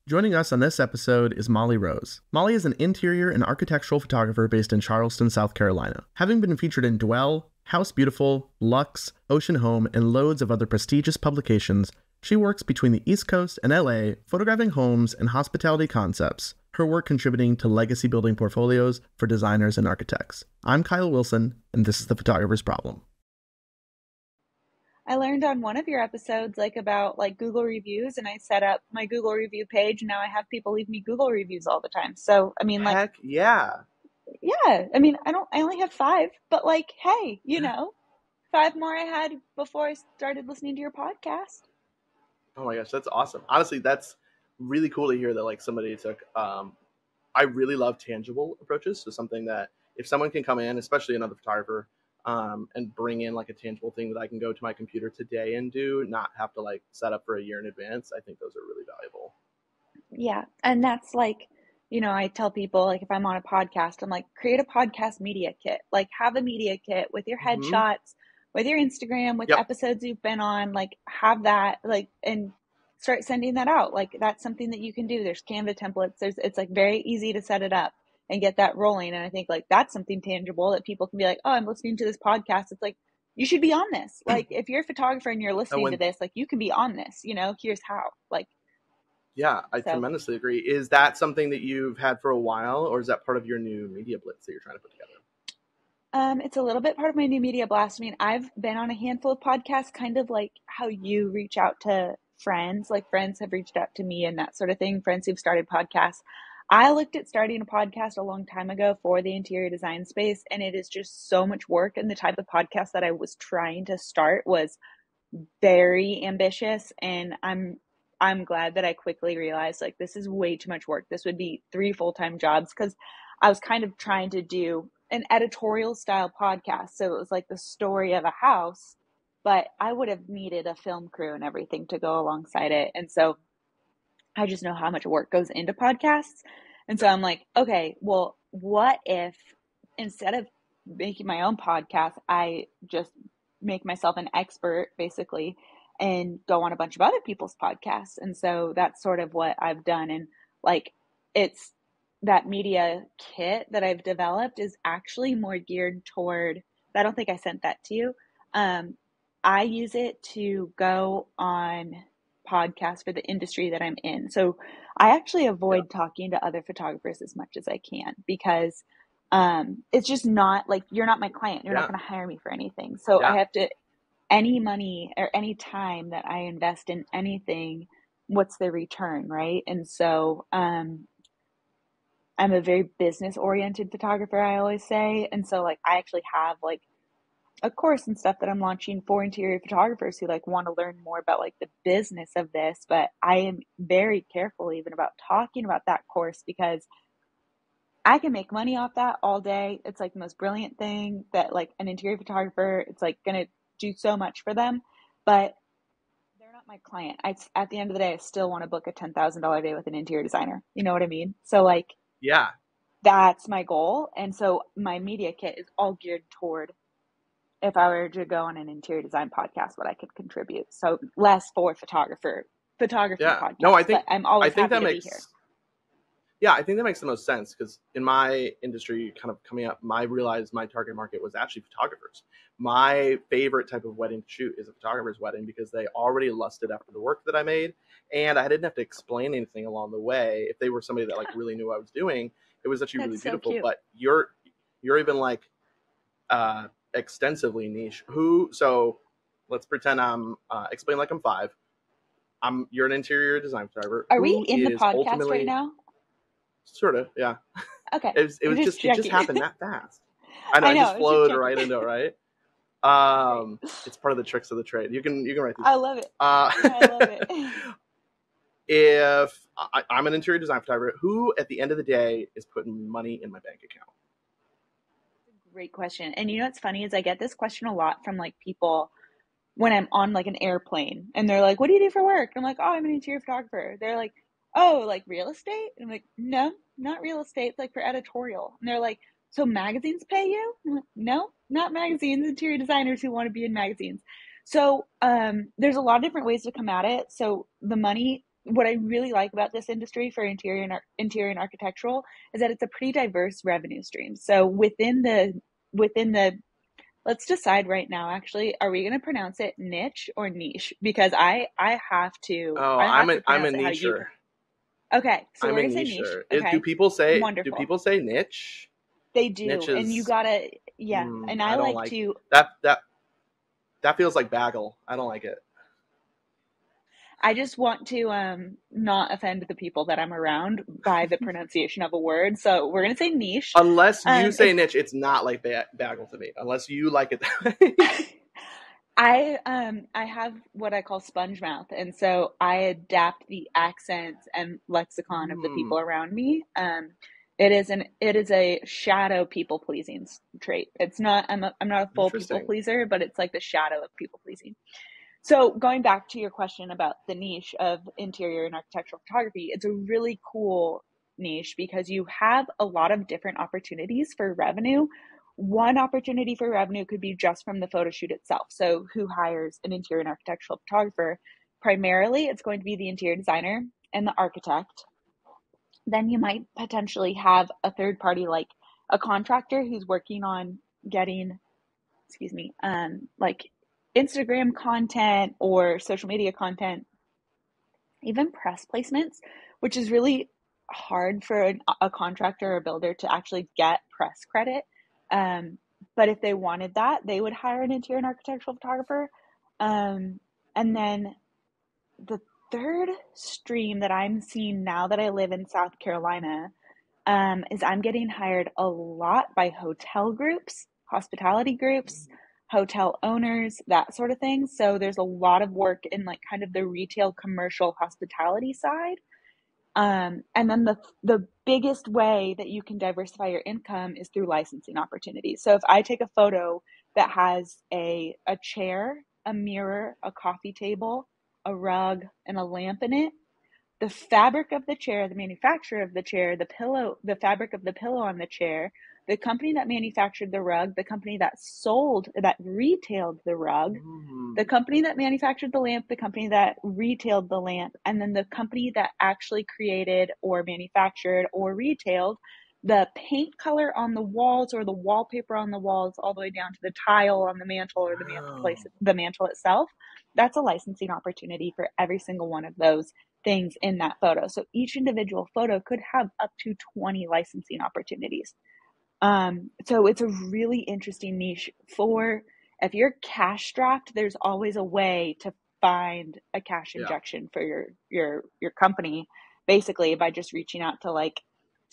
Joining us on this episode is Molly Rose. Molly is an interior and architectural photographer based in Charleston, South Carolina. Having been featured in Dwell, House Beautiful, Luxe, Ocean Home, and loads of other prestigious publications, she works between the East Coast and LA, photographing homes and hospitality concepts, her work contributing to legacy building portfolios for designers and architects. I'm Kyle Wilson, and this is The Photographer's Problem. I learned on one of your episodes about Google reviews, and I set up my Google review page, and now I have people leave me Google reviews all the time. So, Heck yeah. Yeah, I only have 5, but hey, 5 more I had before I started listening to your podcast. Oh my gosh, that's awesome. Honestly, that's really cool to hear that somebody took, I really love tangible approaches. So something that if someone can come in, especially another photographer, and bring in a tangible thing that I can go to my computer today and do, not have to set up for a year in advance. I think those are really valuable. Yeah. And that's I tell people if I'm on a podcast, I'm create a podcast media kit, have a media kit with your headshots, with your Instagram, with episodes you've been on, have that, and start sending that out. That's something that you can do. There's Canva templates. It's very easy to set it up and get that rolling. And I think that's something tangible that people can be oh, I'm listening to this podcast. It's you should be on this. If you're a photographer and you're listening to this, you can be on this, here's how, Yeah, I tremendously agree. Is that something that you've had for a while, or is that part of your new Media Blitz that you're trying to put together? It's a little bit part of my new Media Blast. I've been on a handful of podcasts, kind of like how you reach out to friends, friends have reached out to me and that sort of thing, friends who've started podcasts. I looked at starting a podcast a long time ago for the interior design space, and it is just so much work. And the type of podcast that I was trying to start was very ambitious, and I'm glad that I quickly realized this is way too much work. This would be 3 full-time jobs, because I was kind of trying to do an editorial style podcast. So it was the story of a house, but I would have needed a film crew and everything to go alongside it. And so I just know how much work goes into podcasts. And so I'm okay, well, what if instead of making my own podcast, I just make myself an expert basically and go on a bunch of other people's podcasts. And so that's sort of what I've done. And it's that media kit that I've developed is actually more geared toward, I don't think I sent that to you. I use it to go on podcasts for the industry that I'm in. So I actually avoid talking to other photographers as much as I can, because it's just not you're not my client. You're not going to hire me for anything. So I have to, any money or any time that I invest in anything, what's the return, right? And so I'm a very business oriented photographer, I always say. And so I actually have a course and stuff that I'm launching for interior photographers who want to learn more about the business of this. But I am very careful even about talking about that course, because I can make money off that all day. It's the most brilliant thing that an interior photographer, it's going to do so much for them, but they're not my client. At the end of the day, I still want to book a $10,000 day with an interior designer. You know what I mean? So that's my goal. And so my media kit is all geared toward, if I were to go on an interior design podcast, what I could contribute. So less for photography podcast. No, I think I'm always happy to be here. Yeah, I think that makes the most sense, because in my industry, kind of coming up, I realized my target market was actually photographers. My favorite type of wedding to shoot is a photographer's wedding, because they already lusted after the work that I made, and I didn't have to explain anything along the way. If they were somebody that really knew what I was doing, it was actually really beautiful. So but you're even extensively niche. So let's pretend I'm explain I'm 5. You're an interior design photographer. Are we in the podcast right now? Sort of, yeah. Okay. It just happened that fast. I know. I just flowed right into it, right? It's part of the tricks of the trade. You can write these. I love it. I love it. If I'm an interior design photographer, who at the end of the day is putting money in my bank account? Great question. And what's funny is I get this question a lot from people when I'm on an airplane, and they're what do you do for work? I'm oh, I'm an interior photographer. They're oh, real estate? And I'm no, not real estate. It's for editorial. And they're so magazines pay you? I'm no, not magazines, interior designers who want to be in magazines. So there's a lot of different ways to come at it. So the money, what I really like about this industry for interior and architectural is that it's a pretty diverse revenue stream. So within the let's decide right now, actually, are we going to pronounce it niche or niche? Because I have to Oh, I have to I'm a pronounce it how you. nicher. Okay, so I'm we're a going to say niche. nicher. Okay. Do Wonderful. people say niche? They Niche do. And you is got to, yeah. And I I don't like like to that. That feels like bagel. I don't like it. I just want to not offend the people that I'm around by the pronunciation of a word. So we're going to say niche. Unless you say It's niche, it's not like bagel to me. Unless you like it that way. I have what I call sponge mouth, and so I adapt the accents and lexicon of the Hmm, people around me. It is a shadow people pleasing trait. It's not I'm not a full people interesting. pleaser, but it's like the shadow of people pleasing. So going back to your question about the niche of interior and architectural photography, it's a really cool niche because you have a lot of different opportunities for revenue. One opportunity for revenue could be just from the photo shoot itself. So who hires an interior and architectural photographer? Primarily, it's going to be the interior designer and the architect. Then you might potentially have a third party like a contractor who's working on getting, excuse me, like Instagram content or social media content, even press placements, which is really hard for a contractor or builder to actually get press credit. Um, but if they wanted that, they would hire an interior and architectural photographer. And then the third stream that I'm seeing now that I live in South Carolina is I'm getting hired a lot by hotel groups, hospitality groups, hotel owners, that sort of thing. So there's a lot of work in like kind of the retail, commercial, hospitality side. And then the biggest way that you can diversify your income is through licensing opportunities. So if I take a photo that has a chair, a mirror, a coffee table, a rug, and a lamp in it, the fabric of the chair, the manufacturer of the chair, the pillow, the fabric of the pillow on the chair, the company that manufactured the rug, the company that retailed the rug, the Mm, company that manufactured the lamp, the company that retailed the lamp, and then the company that actually created or manufactured or retailed the paint color on the walls or the wallpaper on the walls, all the way down to the tile on the mantle or wow. the mantle itself. That's a licensing opportunity for every single one of those things in that photo. So each individual photo could have up to 20 licensing opportunities. So it's a really interesting niche for if you're cash strapped, there's always a way to find a cash Yeah. injection for your company, basically by just reaching out to like,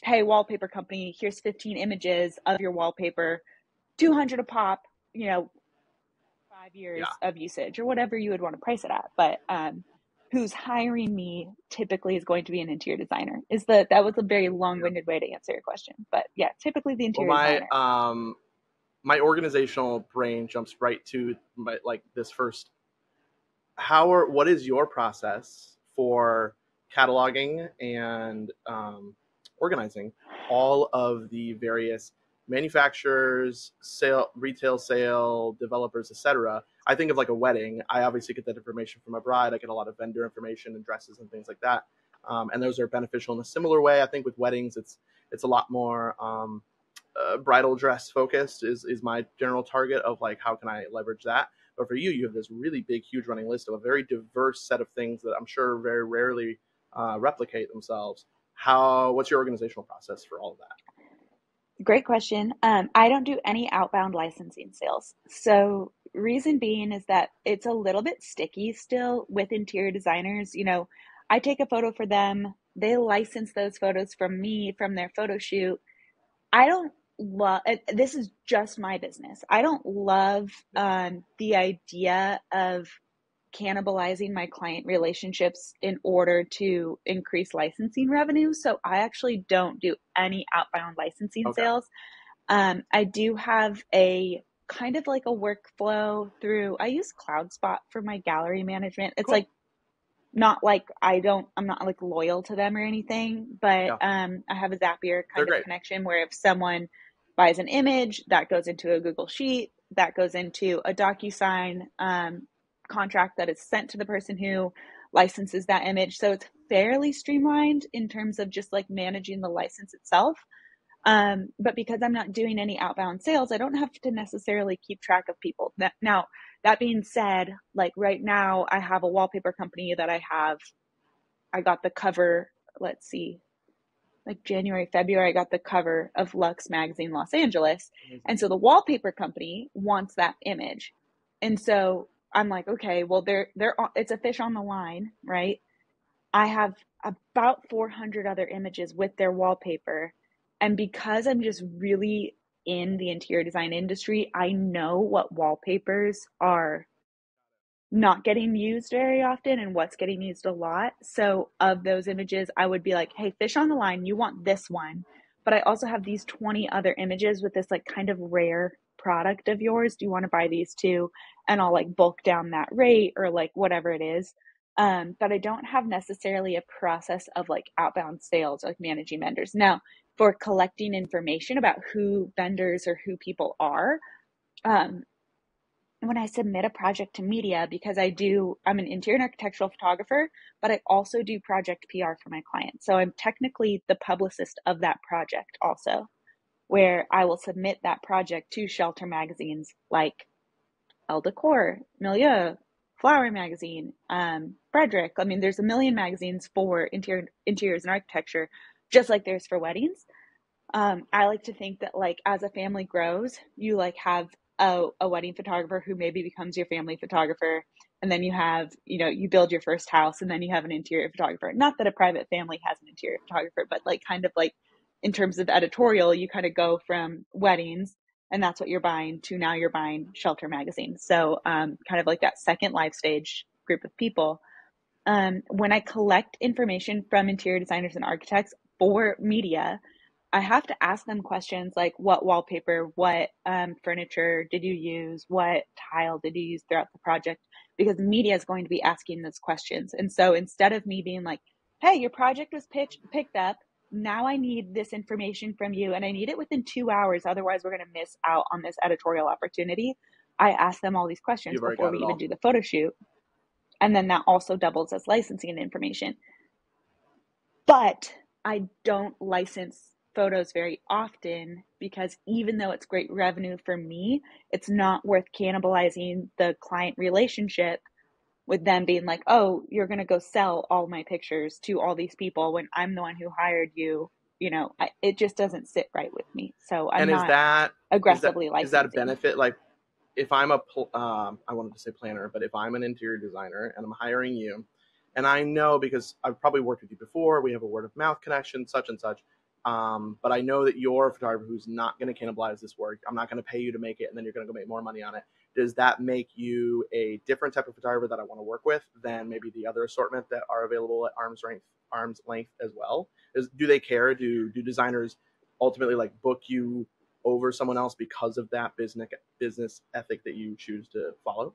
hey, wallpaper company, here's 15 images of your wallpaper, 200 a pop, you know, 5 years Yeah. of usage or whatever you would want to price it at. But who's hiring me typically is going to be an interior designer. That was a very Yeah. long-winded way to answer your question. But yeah, typically the Well, interior designer. my organizational brain jumps right to like this first. What is your process for cataloging and organizing all of the various manufacturers, retail sale, developers, etc.? I think of like a wedding. I obviously get that information from my bride. I get a lot of vendor information and dresses and things like that, and those are beneficial in a similar way. I think with weddings, it's a lot more bridal dress focused is my general target of like how can I leverage that. But for you, you have this really big, huge running list of a very diverse set of things that I'm sure very rarely replicate themselves. What's your organizational process for all of that? Great question. I don't do any outbound licensing sales. So reason being is that it's a little bit sticky still with interior designers. You know, I take a photo for them, they license those photos from me from their photo shoot. I don't love this is just my business. I don't love the idea of cannibalizing my client relationships in order to increase licensing revenue. So I actually don't do any outbound licensing Okay. sales. I do have a kind of like a workflow through, I use CloudSpot for my gallery management. It's Cool. like not like I'm not like loyal to them or anything, but Yeah, I have a Zapier they're kind of great. connection where if someone buys an image, that goes into a Google Sheet, that goes into a DocuSign contract that is sent to the person who licenses that image. So it's fairly streamlined in terms of just like managing the license itself. But because I'm not doing any outbound sales, I don't have to necessarily keep track of people. Now, that being said, like right now, I have a wallpaper company that I got the cover, let's see, like January, February, I got the cover of Luxe magazine Los Angeles. And so the wallpaper company wants that image. And so I'm like, okay, well, it's a fish on the line, right? I have about 400 other images with their wallpaper. And because I'm just really in the interior design industry, I know what wallpapers are not getting used very often and what's getting used a lot. So of those images, I would be like, hey, fish on the line, you want this one. But I also have these 20 other images with this like kind of rare product of yours. Do you want to buy these too? And I'll like bulk down that rate or like whatever it is. But I don't have necessarily a process of like outbound sales, like managing vendors. Now, for collecting information about who vendors or who people are, um, when I submit a project to media, because I'm an interior and architectural photographer, but I also do project PR for my clients. So I'm technically the publicist of that project also, where I will submit that project to shelter magazines like Elle Decor, Milieu, Flower Magazine, Frederick. I mean, there's a million magazines for interiors and architecture, just like there's for weddings. I like to think that like as a family grows, you like have a wedding photographer who maybe becomes your family photographer. And then you have, you build your first house and then you have an interior photographer. Not that a private family has an interior photographer, but like kind of like in terms of editorial, you kind of go from weddings and that's what you're buying to now you're buying shelter magazine. So kind of like that second life stage group of people. When I collect information from interior designers and architects for media, I have to ask them questions like what wallpaper, what furniture did you use, what tile did you use throughout the project, because the media is going to be asking those questions. And so instead of me being like, hey, your project was picked up, now I need this information from you and I need it within 2 hours, otherwise we're going to miss out on this editorial opportunity. I ask them all these questions before we even do the photo shoot. And then that also doubles as licensing information. But I don't license photos very often because even though it's great revenue for me, it's not worth cannibalizing the client relationship with them being like, oh, you're going to go sell all my pictures to all these people when I'm the one who hired you. It just doesn't sit right with me. So I'm not aggressively licensing. Is that a benefit? Like if I'm I wanted to say planner, but if I'm an interior designer and I'm hiring you, and I know because I've probably worked with you before, we have a word of mouth connection, such and such. But I know that you're a photographer who's not going to cannibalize this work. I'm not going to pay you to make it, and then you're going to go make more money on it. Does that make you a different type of photographer that I want to work with than maybe the other assortment that are available at arm's length as well? Do they care? Do designers ultimately like book you over someone else because of that business ethic that you choose to follow?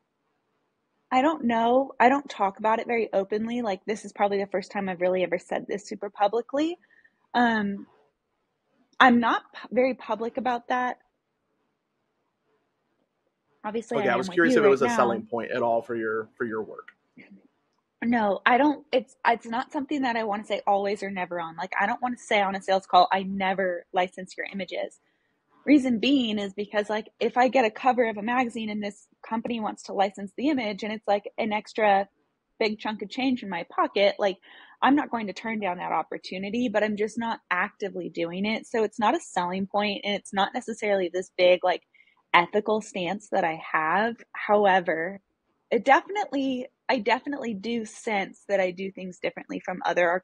I don't know. I don't talk about it very openly. Like this is probably the first time I've really ever said this super publicly. I'm not very public about that. Obviously, Okay, I I am was with curious you if it right was a now. selling point at all for your work. No, I don't. It's not something that I want to say always or never on. Like I don't want to say on a sales call, I never license your images. Reason being is because like if I get a cover of a magazine and this company wants to license the image and it's like an extra big chunk of change in my pocket, like I'm not going to turn down that opportunity, but I'm just not actively doing it. So it's not a selling point and it's not necessarily this big like ethical stance that I have. However, I definitely do sense that I do things differently from other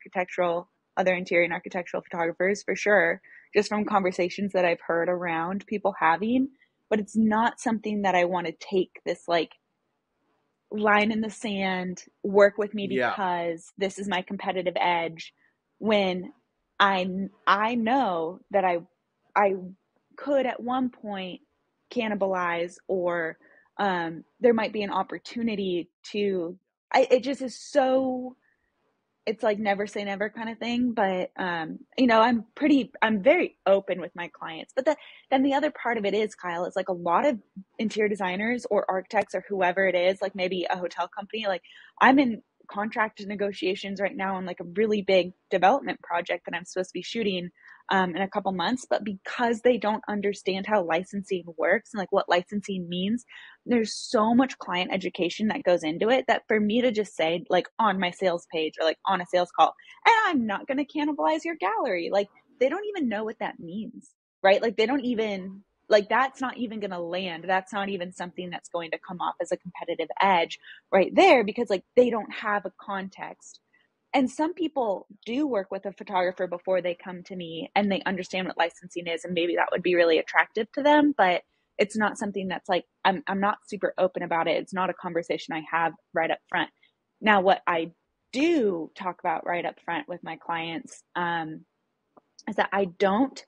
interior and architectural photographers for sure, just from conversations that I've heard around people having, but it's not something that I want to take this like line in the sand, work with me because this is my competitive edge, when I know that I could at one point cannibalize or there might be an opportunity to it just is so, it's like never say never kind of thing. But I'm very open with my clients. But then the other part of it is, Kyle, it's like a lot of interior designers or architects or whoever it is, like maybe a hotel company, like I'm in contract negotiations right now on like a really big development project that I'm supposed to be shooting in a couple months. But because they don't understand how licensing works and like what licensing means, there's so much client education that goes into it that for me to just say like on my sales page or like on a sales call, and I'm not going to cannibalize your gallery, like they don't even know what that means, right? Like they don't even, like that's not even going to land. That's not even something that's going to come off as a competitive edge right there, because like they don't have a context. And some people do work with a photographer before they come to me and they understand what licensing is, and maybe that would be really attractive to them, but it's not something that's like, I'm not super open about it. It's not a conversation I have right up front. Now, what I do talk about right up front with my clients is that I don't,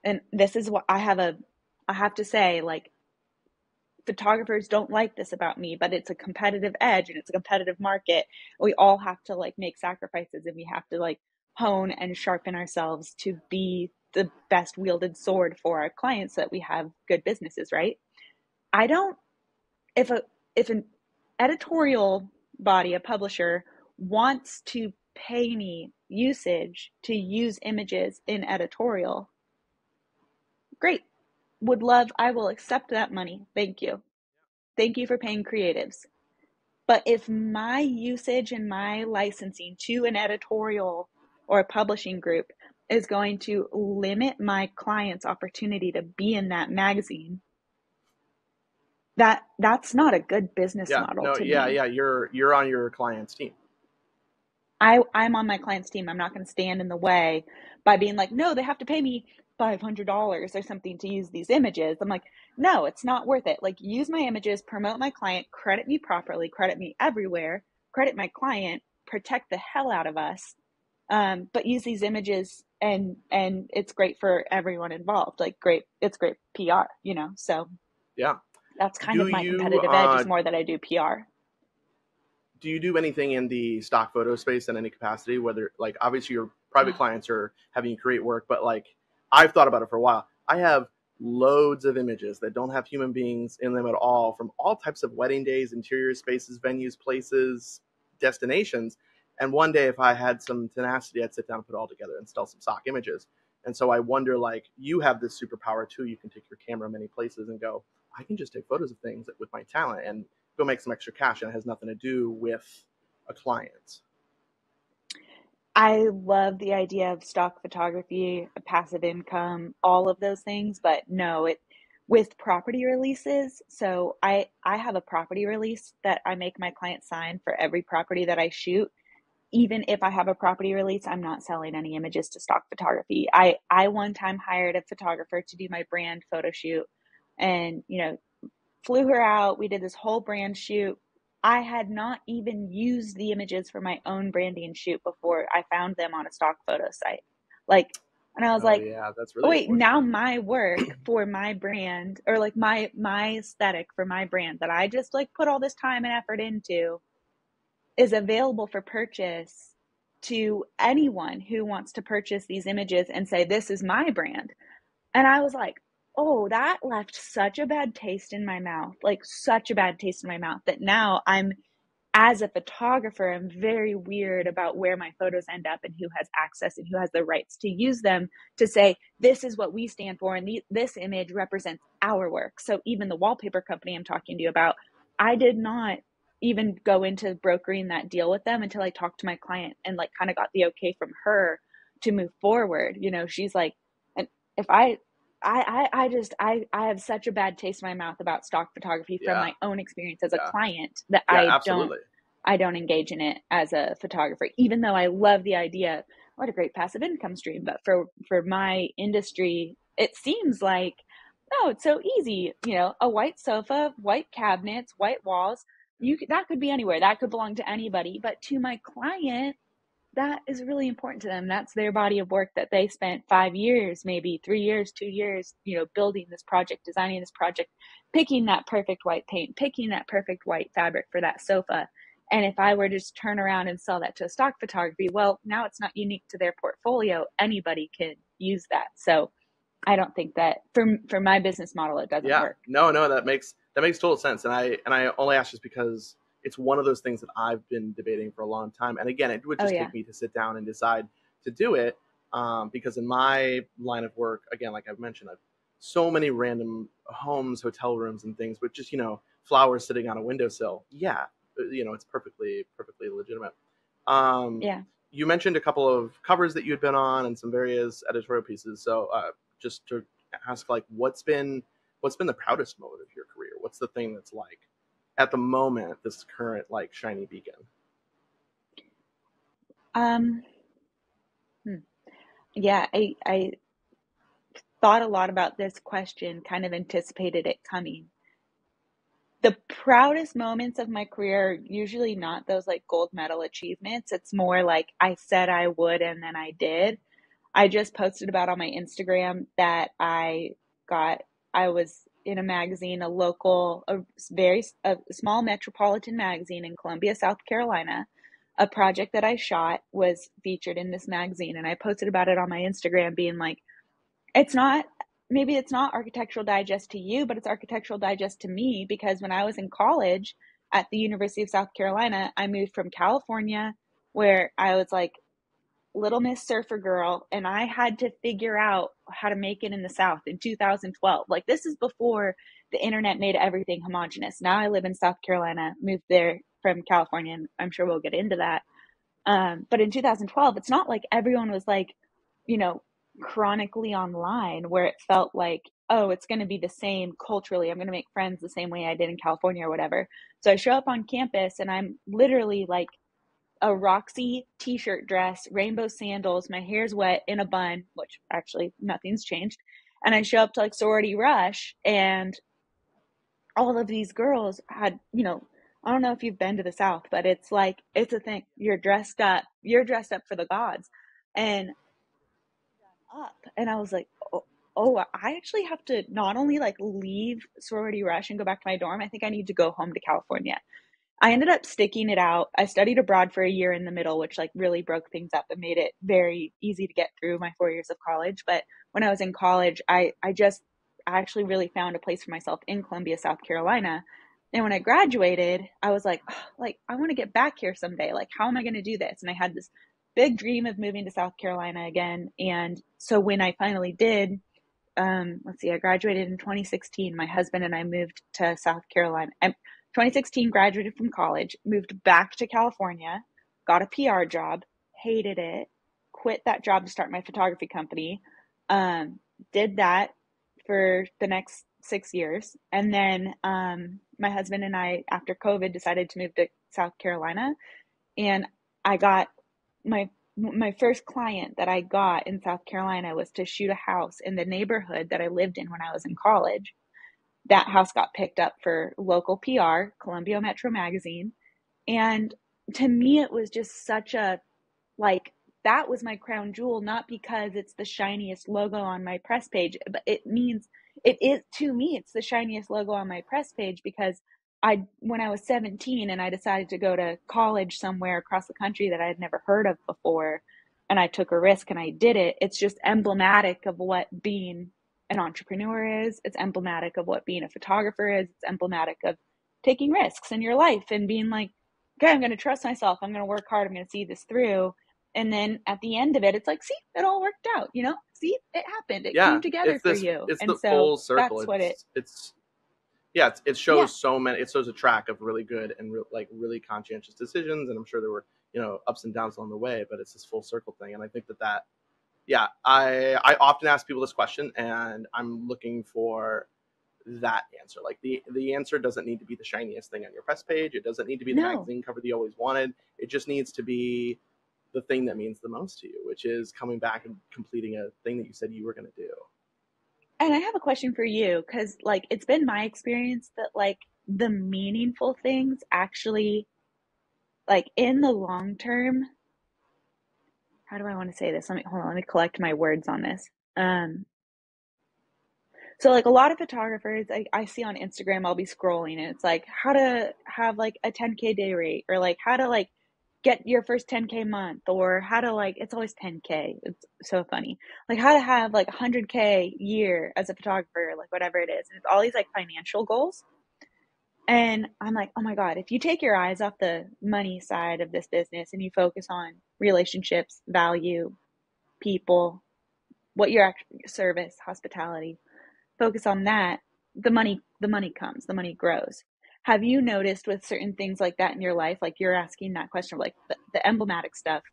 and this is what I have to say, like, photographers don't like this about me, but it's a competitive edge and it's a competitive market. We all have to like make sacrifices, and we have to like hone and sharpen ourselves to be the best wielded sword for our clients so that we have good businesses, right? I don't, if an editorial body, a publisher, wants to pay me usage to use images in editorial, great. Would love, I will accept that money. Thank you. Thank you for paying creatives. But if my usage and my licensing to an editorial or a publishing group is going to limit my client's opportunity to be in that magazine, that's not a good business model to me. You're on your client's team. I'm on my client's team. I'm not going to stand in the way by being like, no, they have to pay me $500 or something to use these images. I'm like, no, it's not worth it. Like, use my images, promote my client, credit me properly, credit me everywhere, credit my client, protect the hell out of us. But use these images and it's great for everyone involved. Like, it's great PR, you know? So yeah, that's kind of my competitive edge, is more that I do PR. Do you do anything in the stock photo space in any capacity? Whether, like, obviously your private clients are having you create work, but like, I've thought about it for a while. I have loads of images that don't have human beings in them at all, from all types of wedding days, interior spaces, venues, places, destinations. And one day, if I had some tenacity, I'd sit down and put it all together and sell some stock images. And so I wonder, like, you have this superpower too. You can take your camera many places and go, I can just take photos of things with my talent and go make some extra cash, and it has nothing to do with a client. I love the idea of stock photography, passive income, all of those things, but no, it with property releases. So I have a property release that I make my client sign for every property that I shoot. Even if I have a property release, I'm not selling any images to stock photography. I one time hired a photographer to do my brand photo shoot, and flew her out. We did this whole brand shoot. I had not even used the images for my own branding shoot before I found them on a stock photo site. Like, and I was yeah, that's really wait, now my work for my brand, or like my aesthetic for my brand that I just like put all this time and effort into, is available for purchase to anyone who wants to purchase these images and say, this is my brand. And I was like, oh, that left such a bad taste in my mouth, like such a bad taste in my mouth, that now as a photographer, I'm very weird about where my photos end up and who has access and who has the rights to use them, to say, this is what we stand for, and this image represents our work. So even the wallpaper company I'm talking to you about, I did not even go into brokering that deal with them until I talked to my client and like kind of got the okay from her to move forward. She's like, and if I have such a bad taste in my mouth about stock photography from my own experience as a client, that I don't engage in it as a photographer, even though I love the idea. What a great passive income stream. But for my industry, it seems like, oh, it's so easy. A white sofa, white cabinets, white walls. That could be anywhere. That could belong to anybody. But to my client, that is really important to them. That's their body of work that they spent 5 years, maybe 3 years, 2 years, building this project, designing this project, picking that perfect white paint, picking that perfect white fabric for that sofa. And if I were to just turn around and sell that to a stock photography, well, now it's not unique to their portfolio. Anybody can use that. So I don't think that for my business model, it doesn't work. No, that makes total sense. And I only ask just because it's one of those things that I've been debating for a long time. And again, it would Oh just yeah. take me to sit down and decide to do it. Because in my line of work, again, like I've mentioned, I've so many random homes, hotel rooms, and things with just flowers sitting on a windowsill. Yeah, it's perfectly legitimate. Um, Yeah. you mentioned a couple of covers that you had been on and some various editorial pieces. So just to ask, like, what's been the proudest moment of your career? What's the thing that's like at the moment this current like shiny beacon? Um, hmm. Yeah, I thought a lot about this question, kind of anticipated it coming. The proudest moments of my career are usually not those like gold medal achievements. It's more like I said I would and then I did. I just posted about on my Instagram that got, I was in a magazine, a small metropolitan magazine in Columbia, South Carolina. A project that I shot was featured in this magazine, and I posted about it on my Instagram, being like, it's not, maybe it's not Architectural Digest to you, but it's Architectural Digest to me, because when I was in college at the University of South Carolina, I moved from California, where I was like Little Miss Surfer Girl, and I had to figure out how to make it in the South in 2012. Like, this is before the internet made everything homogenous. Now I live in South Carolina, moved there from California, and I'm sure we'll get into that. But in 2012, it's not like everyone was like, you know, chronically online, where it felt like, oh, it's going to be the same culturally. I'm going to make friends the same way I did in California or whatever. So I show up on campus and I'm literally like a Roxy t-shirt dress, rainbow sandals, my hair's wet in a bun, which actually nothing's changed. And I show up to like sorority rush, and all of these girls had, I don't know if you've been to the South, but it's like, it's a thing. You're dressed up for the gods. And up. And I was like, oh, I actually have to not only like leave sorority rush and go back to my dorm, I think I need to go home to California. I ended up sticking it out. I studied abroad for a year in the middle, which like really broke things up and made it very easy to get through my 4 years of college. But when I was in college, I actually really found a place for myself in Columbia, South Carolina. And when I graduated, I was like, oh, like, I want to get back here someday. Like, how am I going to do this? And I had this big dream of moving to South Carolina again. And so when I finally did, let's see, I graduated in 2016. My husband and I moved to South Carolina. 2016, graduated from college, moved back to California, got a PR job, hated it, quit that job to start my photography company. Did that for the next 6 years. And then my husband and I, after COVID, decided to move to South Carolina. And I got my first client that I got in South Carolina was to shoot a house in the neighborhood that I lived in when I was in college. That house got picked up for local PR, Columbia Metro Magazine. And to me, it was just such a, like, that was my crown jewel, not because it's the shiniest logo on my press page, but it means it is, to me, it's the shiniest logo on my press page because when I was 17 and I decided to go to college somewhere across the country that I had never heard of before, and I took a risk and I did it, it's just emblematic of what being an entrepreneur is. It's emblematic of what being a photographer is. It's emblematic of taking risks in your life and being like, okay, I'm going to trust myself. I'm going to work hard. I'm going to see this through. And then at the end of it, it's like, see, it all worked out, see, it happened. It came Yeah, together for you. it's And the so full circle. that's what It's yeah, it yeah. shows it shows a track of really good and like really conscientious decisions, and I'm sure there were ups and downs along the way, but it's this full circle thing. And I think that yeah, I often ask people this question, and I'm looking for that answer. Like the answer doesn't need to be the shiniest thing on your press page. It doesn't need to be the No. magazine cover that you always wanted. It just needs to be the thing that means the most to you, which is coming back and completing a thing that you said you were going to do. And I have a question for you, because like it's been my experience that like the meaningful things actually, like in the long term, how do I want to say this? Let me collect my words on this. So like a lot of photographers I see on Instagram, I'll be scrolling and it's like how to have like a 10K day rate, or like how to like get your first 10K month, or how to like, it's always 10K. It's so funny. Like how to have like 100K year as a photographer, like whatever it is. And it's all these like financial goals. And I'm like, oh my God, if you take your eyes off the money side of this business and you focus on relationships, value, people, what your actual service, hospitality, focus on that, the money comes, the money grows. Have you noticed with certain things like that in your life, like you're asking that question, like the emblematic stuff,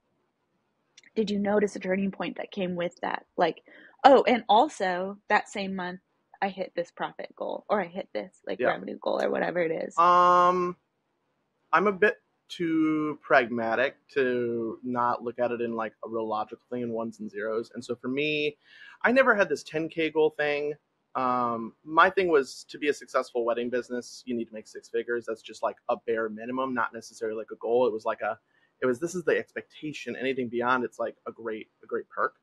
did you notice a turning point that came with that? Like, oh, and also that same month I hit this profit goal or I hit this like Yeah. revenue goal or whatever it is. I'm a bit too pragmatic to not look at it in like a real logical thing in ones and zeros. And so for me, I never had this 10K goal thing. My thing was to be a successful wedding business, you need to make six figures. That's just like a bare minimum, not necessarily like a goal. This is the expectation. Anything beyond it's like a great perk.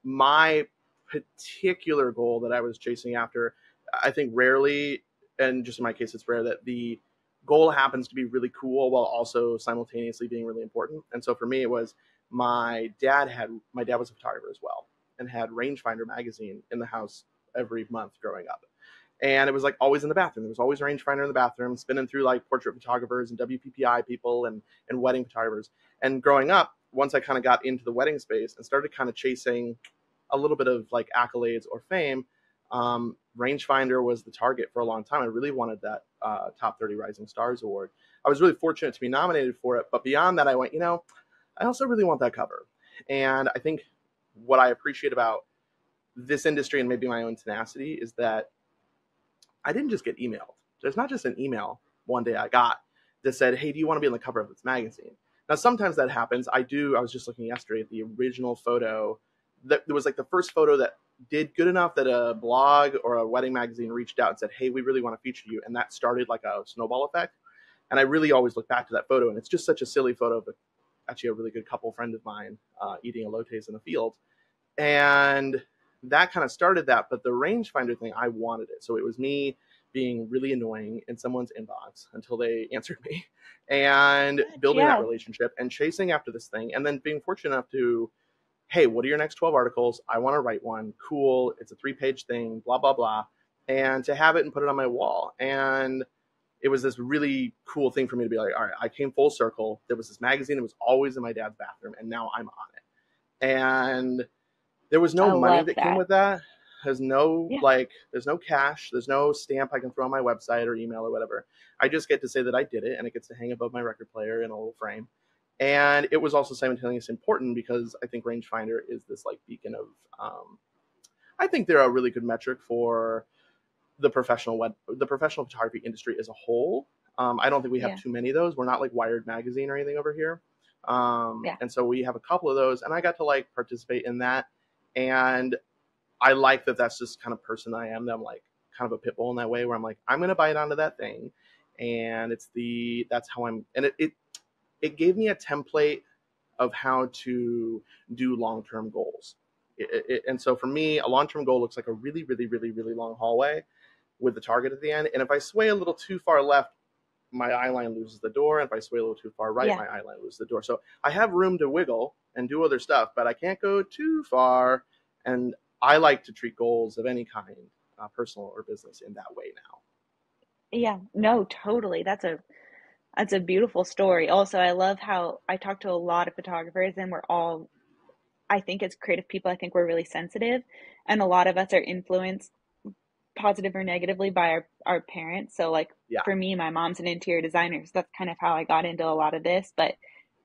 My particular goal that I was chasing after, I think rarely, and just in my case, it's rare that the goal happens to be really cool while also simultaneously being really important. And so for me, it was my dad was a photographer as well and had Rangefinder magazine in the house every month growing up. And it was like always in the bathroom. There was always a rangefinder in the bathroom, spinning through like portrait photographers and WPPI people and wedding photographers. And growing up, once I kind of got into the wedding space and started kind of chasing a little bit of like accolades or fame, rangefinder was the target for a long time. I really wanted that Top 30 Rising Stars award. I was really fortunate to be nominated for it. But beyond that, I went, I also really want that cover. And I think what I appreciate about this industry and maybe my own tenacity is that I didn't just get emailed. There's not just an email one day I got that said, hey, do you want to be on the cover of this magazine? Now, sometimes that happens. I was just looking yesterday at the original photo. That was like the first photo that did good enough that a blog or a wedding magazine reached out and said, hey, we really want to feature you. And that started like a snowball effect. And I really always look back to that photo. And it's just such a silly photo of actually a really good couple friend of mine eating elotes in a field. And that kind of started that. But the rangefinder thing, I wanted it. So it was me being really annoying in someone's inbox until they answered me and building that relationship and chasing after this thing. And then being fortunate enough to, hey, what are your next 12 articles? I want to write one. Cool. It's a 3-page thing, blah, blah, blah. And to have it and put it on my wall. And it was this really cool thing for me to be like, all right, I came full circle. There was this magazine. It was always in my dad's bathroom. And now I'm on it. And there was no money that came with that. There's no there's no cash. There's no stamp I can throw on my website or email or whatever. I just get to say that I did it, and it gets to hang above my record player in a little frame. And it was also simultaneously important because I think rangefinder is this like beacon of, I think they're a really good metric for the professional photography industry as a whole. I don't think we have too many of those. We're not like Wired Magazine or anything over here. And so we have a couple of those, and I got to like participate in that. And I like that that's just kind of person I am. That I'm like kind of a pit bull in that way where I'm like, I'm going to bite onto that thing. And that's how I'm, and it gave me a template of how to do long-term goals. And so for me, a long-term goal looks like a really, really, really, really long hallway with the target at the end. And if I sway a little too far left, my eye line loses the door. And if I sway a little too far right, my eye line loses the door. So I have room to wiggle and do other stuff, but I can't go too far. And I like to treat goals of any kind, personal or business, in that way now. Yeah, no, totally. That's a beautiful story. Also, I love how I talk to a lot of photographers and I think as creative people, I think we're really sensitive, and a lot of us are influenced positive or negatively by our parents. So like for me, my mom's an interior designer, so that's kind of how I got into a lot of this. But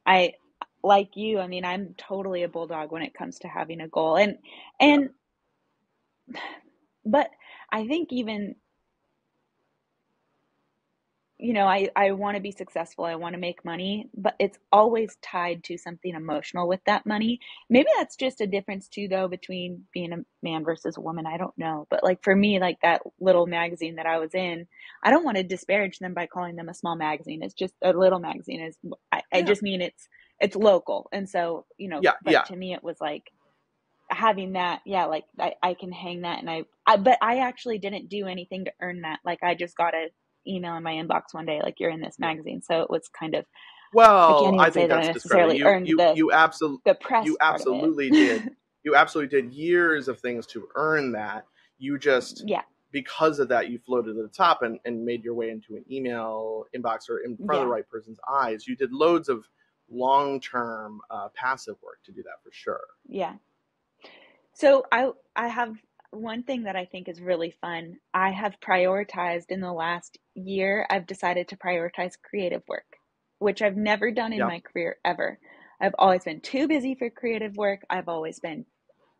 I, like you, I mean, I'm totally a bulldog when it comes to having a goal. But I think even, I want to be successful. I want to make money, but it's always tied to something emotional with that money. Maybe that's just a difference too, though, between being a man versus a woman. I don't know. But like for me, like that little magazine that I was in, I don't want to disparage them by calling them a small magazine. It's just a little magazine. I just mean it's local. And so, to me, it was like having that, like I can hang that. And but I actually didn't do anything to earn that. Like I just got a email in my inbox one day, like, you're in this magazine. So it was kind of, I think that's necessarily earned the press. You absolutely did. You absolutely did years of things to earn that. You just because of that, you floated to the top and made your way into an email inbox or in front of the Yeah. right person's eyes. You did loads of long-term passive work to do that for sure. Yeah. So I have one thing that I think is really fun. I have prioritized in the last year, I've decided to prioritize creative work, which I've never done in Yeah. my career ever. I've always been too busy for creative work. I've always been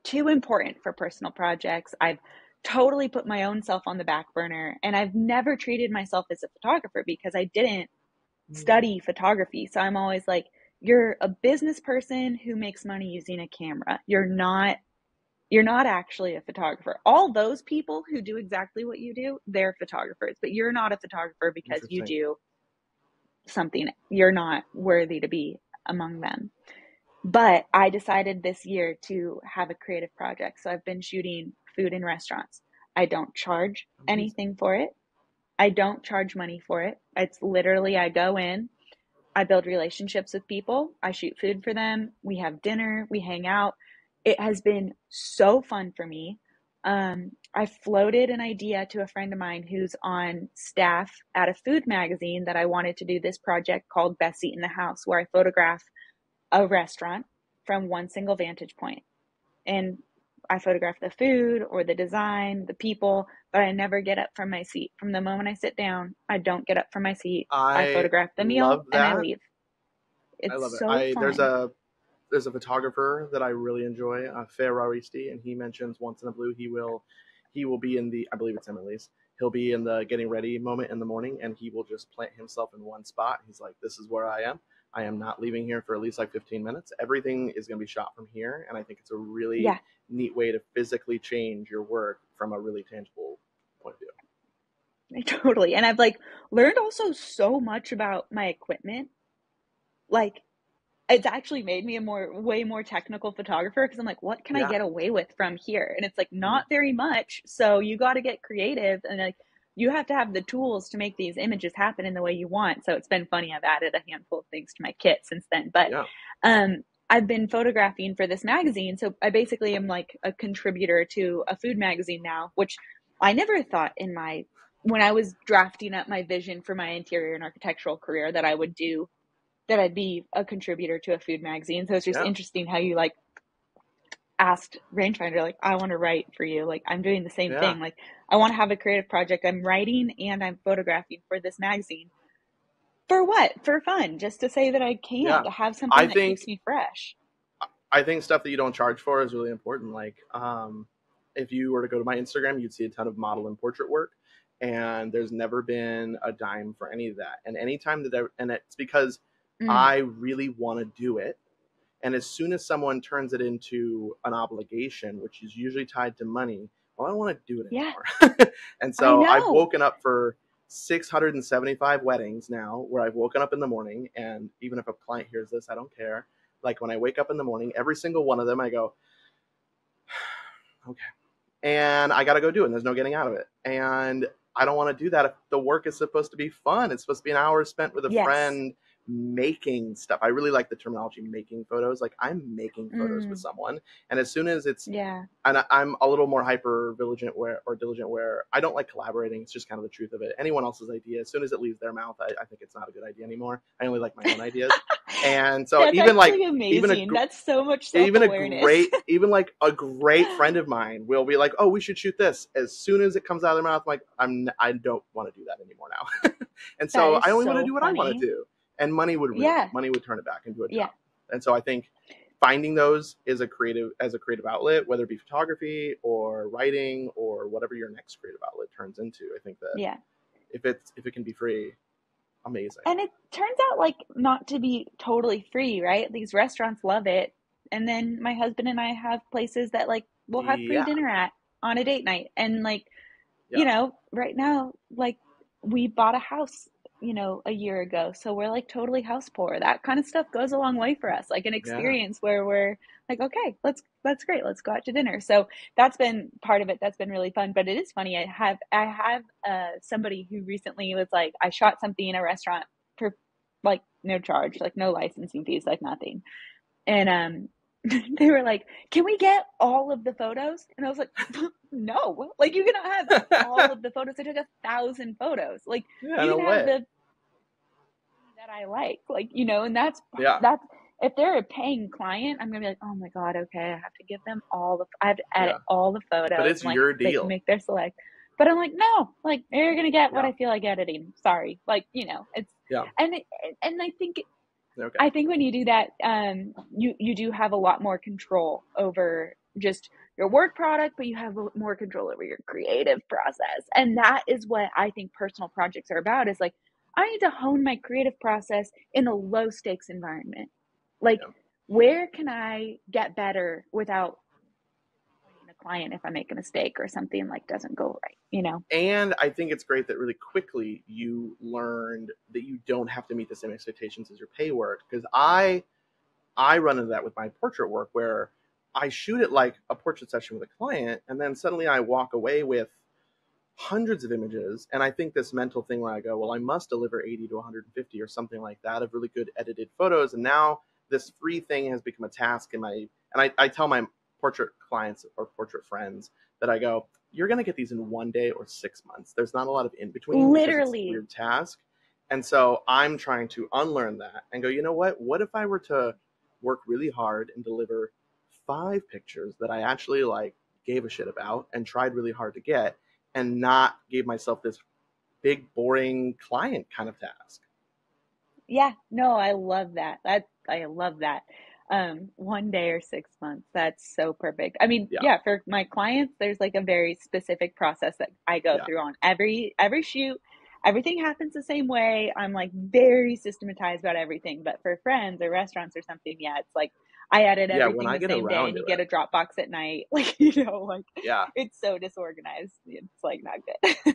too important for personal projects. I've totally put my own self on the back burner, and I've never treated myself as a photographer because I didn't study photography. So I'm always like, you're a business person who makes money using a camera. You're not actually a photographer. All those people who do exactly what you do, they're photographers, but you're not a photographer because you Interesting. do something. You're not worthy to be among them. But I decided this year to have a creative project. So I've been shooting food in restaurants. I don't charge Amazing. anything for it. I don't charge money for it. It's literally, I go in, I build relationships with people, I shoot food for them, we have dinner, we hang out. It has been so fun for me. I floated an idea to a friend of mine who's on staff at a food magazine that I wanted to do this project called Best Seat in the House, where I photograph a restaurant from one single vantage point. And I photograph the food or the design, the people, but I never get up from my seat. From the moment I sit down, I don't get up from my seat. I I photograph the meal love and I that. leave. I love It's it. so I fun. there's a photographer that I really enjoy, Ferraristi, and he mentions once in a blue he will be in the, I believe it's Emily's. He'll be in the getting ready moment in the morning, and he will just plant himself in one spot. He's like, "This is where I am. I am not leaving here for at least like 15 minutes. Everything is going to be shot from here." And I think it's a really Yeah, neat way to physically change your work from a really tangible point of view. totally. And I've like learned also so much about my equipment. Like it's actually made me a way more technical photographer because I'm like, what can I Yeah. get away with from here? And it's like Mm-hmm. not very much. So you got to get creative and like you have to have the tools to make these images happen in the way you want. So it's been funny. I've added a handful of things to my kit since then. But Yeah. I've been photographing for this magazine. So I basically am like a contributor to a food magazine now, which I never thought when I was drafting up my vision for my interior and architectural career that I'd be a contributor to a food magazine. So it's just Yeah. interesting how you like asked Rangefinder, like, I want to write for you. Like, I'm doing the same Yeah. thing. Like, I want to have a creative project. I'm writing and I'm photographing for this magazine. For what? For fun, just to say that I can, Yeah. to have I something that keeps think me fresh. I think stuff that you don't charge for is really important. Like, if you were to go to my Instagram, you'd see a ton of model and portrait work, and there's never been a dime for any of that. And anytime and it's because Mm, I really want to do it. And as soon as someone turns it into an obligation, which is usually tied to money, well, I don't want to do it yeah, anymore. And I so I've know. woken up for 675 weddings now where I've woken up in the morning, and even if a client hears this, I don't care. Like when I wake up in the morning, every single one of them, I go, okay. And I got to go do it. And there's no getting out of it. And I don't want to do that if the work is supposed to be fun. It's supposed to be an hour spent with a Yes. friend making stuff. I really like the terminology making photos. Like I'm making photos with Mm, someone. And as soon as it's, yeah. and I'm a little more hyper vigilant or diligent where I don't like collaborating. It's just kind of the truth of it. Anyone else's idea, as soon as it leaves their mouth, I think it's not a good idea anymore. I only like my own ideas. And so That's actually amazing. That's so much self-awareness. even like a great friend of mine will be like, "Oh, we should shoot this." As soon as it comes out of their mouth, I'm like, I don't want to do that anymore now. And That so is I only want to so do what I want funny. to do, and Yeah. money would turn it back into a Yeah. job. And so I think finding those is a creative outlet, whether it be photography or writing or whatever your next creative outlet turns into. I think that Yeah. if it can be free, amazing. And it turns out like not to be totally free, right? These restaurants love it. And then my husband and I have places that like we'll have free Yeah, dinner at on a date night. And like, yeah, right now, like we bought a house, a year ago. So we're like totally house poor. That kind of stuff goes a long way for us. Like an yeah. experience where we're like, okay, that's great. Let's go out to dinner. So that's been part of it. That's been really fun. But it is funny. I have somebody who recently was like, I shot something in a restaurant for like no charge, like no licensing fees, like nothing. And they were like, can we get all of the photos? And I was like, no, like you cannot have all of the photos. I took 1,000 photos. Like Yeah, you no can have way. the that I like, you know, and that's Yeah, if they're a paying client, I'm gonna be like, oh my God, okay, I have to give them I have to edit yeah. all the But photos it's and like your they can deal. make their select. But I'm like, no, like you're gonna get what Yeah, I feel like editing. Sorry. Like, you know, it's yeah. and it, and Okay. I think when you do that, you do have a lot more control over just your work product, but you have more control over your creative process. And that is what I think personal projects are about is like, I need to hone my creative process in a low stakes environment. Like, Yeah. where can I get better without disappointing the client if I make a mistake or something like doesn't go right, you know? And I think it's great that really quickly you learned that you don't have to meet the same expectations as your pay work. Because I run into that with my portrait work where I shoot it like a portrait session with a client, and then suddenly I walk away with hundreds of images, and I think this mental thing where I go, well, I must deliver 80 to 150 or something like that of really good edited photos, and now this free thing has become a task in my, and I tell my portrait clients or portrait friends that I go, you're going to get these in 1 day or 6 months. There's not a lot of in between because it's a Literally. weird task. And so I'm trying to unlearn that and go, you know what if I were to work really hard and deliver 5 pictures that I actually like gave a shit about and tried really hard to get, and not give myself this big boring client kind of task. Yeah, no, I love that. I love that. 1 day or 6 months. That's so perfect. I mean, Yeah, yeah, for my clients, there's like a very specific process that I go yeah, through on every shoot. Everything happens the same way. I'm like very systematized about everything. But for friends or restaurants or something, yeah, it's like I edit yeah. When everything I the get same day around and to you get it, a Dropbox at night. Like, you know, like yeah, it's so disorganized. It's like not good.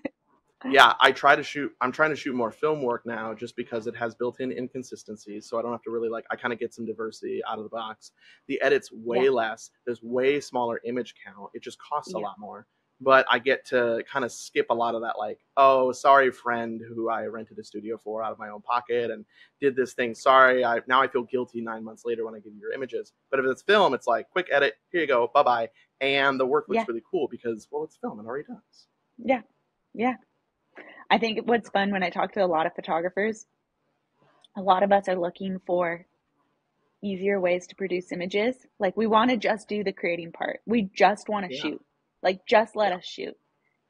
yeah. I try to shoot. I'm trying to shoot more film work now, just because it has built-in inconsistencies, so I don't have to really like. I kind of get some diversity out of the box. The edit's Yeah, way less. There's way smaller image count. It just costs a yeah, lot more. But I get to kind of skip a lot of that, like, oh, sorry, friend, who I rented a studio for out of my own pocket and did this thing. Sorry, I feel guilty 9 months later when I give you your images. But if it's film, it's like, quick edit, here you go, bye bye, and the work yeah, looks really cool because, well, it's film, it already does. yeah, yeah. I think what's fun when I talk to a lot of photographers, a lot of us are looking for easier ways to produce images. Like we want to just do the creating part. We just want to Yeah, shoot. Like just let yeah. us shoot.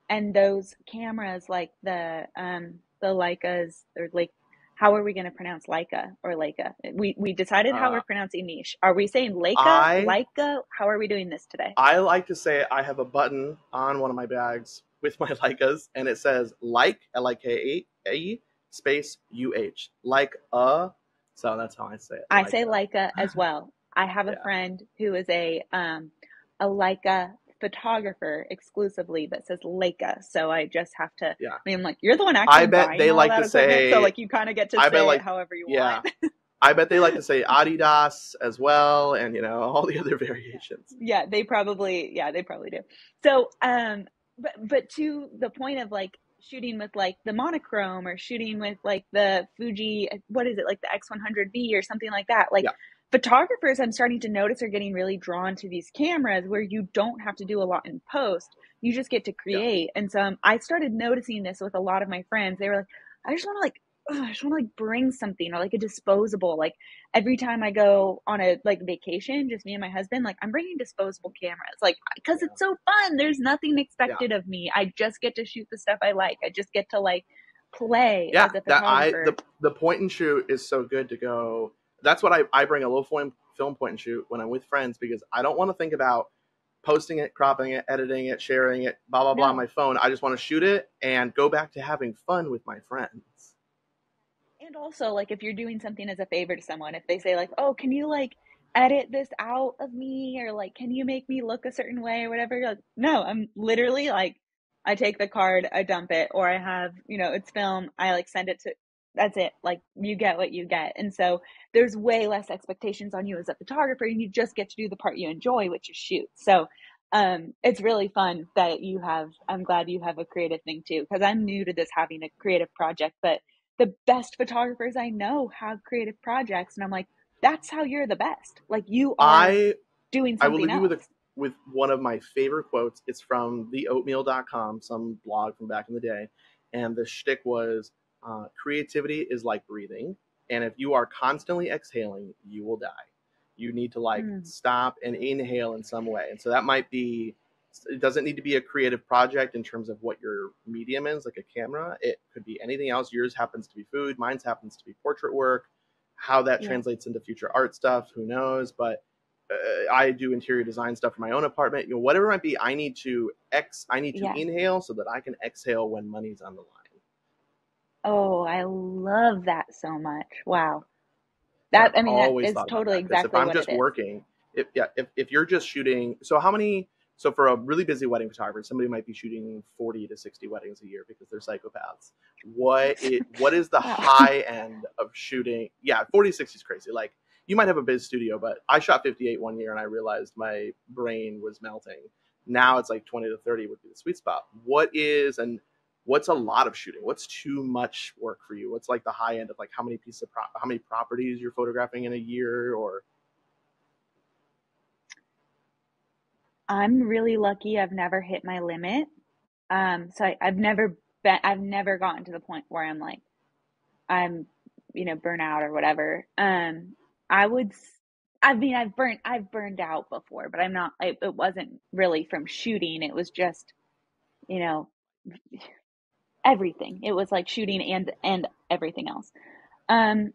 And those cameras like the Leicas or like how are we going to pronounce Leica or Leica? We decided how we're Uh, pronouncing niche. Are we saying Leica, I Leica? How are we doing this today? I like to say I have a button on one of my bags with my Leicas, and it says like Like space like a. So that's how I say it, I say Leica. Leica as well. I have a Yeah, friend who is a Leica photographer exclusively, but says Leica. So I just have to. I yeah. mean, I'm like, you're the one I actually bet buying they all like that to equipment, so say. like you kind of get to I bet say it like however you want. yeah. I bet they like to say Adidas as well, and all the other Yeah, variations. yeah, they probably do. So, but to the point of like shooting with like the monochrome or shooting with like the Fuji, what is it, like the X100V or something like that, like Yeah, photographers I'm starting to notice are getting really drawn to these cameras where you don't have to do a lot in post, you just get to yeah, create. And so I started noticing this with a lot of my friends. They were like, I just want to like, I just want to like bring something or like a disposable, like every time I go on a like vacation, just me and my husband, like I'm bringing disposable cameras, like because yeah, it's so fun. There's nothing yeah. expected of me. I just get to shoot the stuff I like. I just get to like play Yeah, as a that I photographer. the point and shoot is so good to go. That's what I bring a low film point and shoot when I'm with friends, because I don't want to think about posting it, cropping it, editing it, sharing it, blah blah blah on No. my phone. I just want to shoot it and go back to having fun with my friends. And also, like, if you're doing something as a favor to someone, if they say, like, oh, can you, like, edit this out of me? Or, like, can you make me look a certain way or whatever? You're like, no, I'm literally, like, I take the card, I dump it, or I have, you know, it's film, I, like, send it to, that's it. Like, you get what you get. And so there's way less expectations on you as a photographer, and you just get to do the part you enjoy, which is shoot. So, it's really fun that you have, I'm glad you have a creative thing too, because I'm new to this having a creative project, but the best photographers I know have creative projects. And I'm like, that's how you're the best. Like you are I doing I will something leave you with else. with one of my favorite quotes. It's from theoatmeal.com, some blog from back in the day, and the shtick was, creativity is like breathing, and if you are constantly exhaling, you will die. You need to like Mm, stop and inhale in some way, and so that might be. It doesn't need to be a creative project in terms of what your medium is, like a camera. It could be anything else. Yours happens to be food. Mine happens to be portrait work. How that yeah, translates into future art stuff, who knows? But I do interior design stuff for my own apartment. Whatever it might be, I need to yeah. inhale so that I can exhale when money's on the line. Oh, I love that so much. Wow. Yeah, That, I've I mean, that always is thought about totally that because if exactly I'm what it just is. working, if you're just shooting, so how many? So for a really busy wedding photographer, somebody might be shooting 40 to 60 weddings a year because they're psychopaths. What is the Wow. high end of shooting? Yeah, 40 to 60 is crazy. Like you might have a biz studio, but I shot 58 one year and I realized my brain was melting. Now it's like 20 to 30 would be the sweet spot. What's a lot of shooting? What's too much work for you? What's like the high end of like how many properties you're photographing in a year? Or I'm really lucky. I've never hit my limit. So I've never gotten to the point where I'm, burnt out or whatever. I would, I mean, I've burned out before, but it wasn't really from shooting. It was just, you know, everything. It was like shooting and everything else. Um,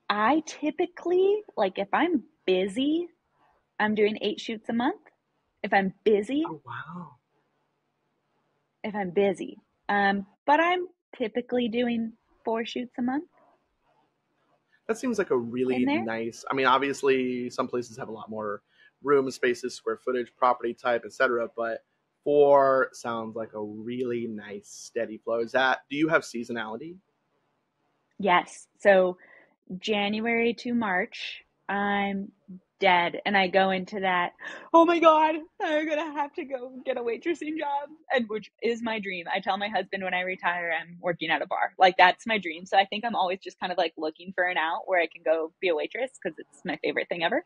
I typically, like, if I'm busy, I'm doing 8 shoots a month. If I'm busy, oh wow, if I'm busy. But I'm typically doing 4 shoots a month that seems like a in really there. nice. I mean, obviously some places have a lot more room, spaces, square footage, property type, etc. But four sounds like a really nice steady flow. Do you have seasonality? Yes. So January to March, I'm dead. And I go into that, oh my God, I'm gonna have to go get a waitressing job. And which is my dream. I tell my husband when I retire, I'm working at a bar. Like that's my dream. So I think I'm always just kind of like looking for an out where I can go be a waitress because it's my favorite thing ever.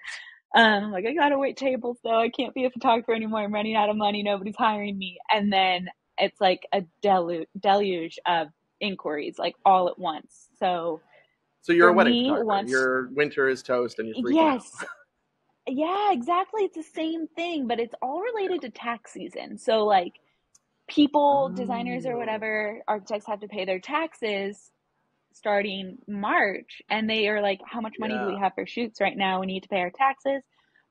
Like I gotta wait tables though. I can't be a photographer anymore. I'm running out of money. Nobody's hiring me. And then it's like a deluge of inquiries, like all at once. So So you're for a wedding me, photographer. once, Your winter is toast and you're freaking out. yes, yeah, exactly. It's the same thing, but it's all related to tax season. So like people, designers or Oh, whatever, architects have to pay their taxes starting March, and they are like, how much money do we yeah. have for shoots right now? We need to pay our taxes.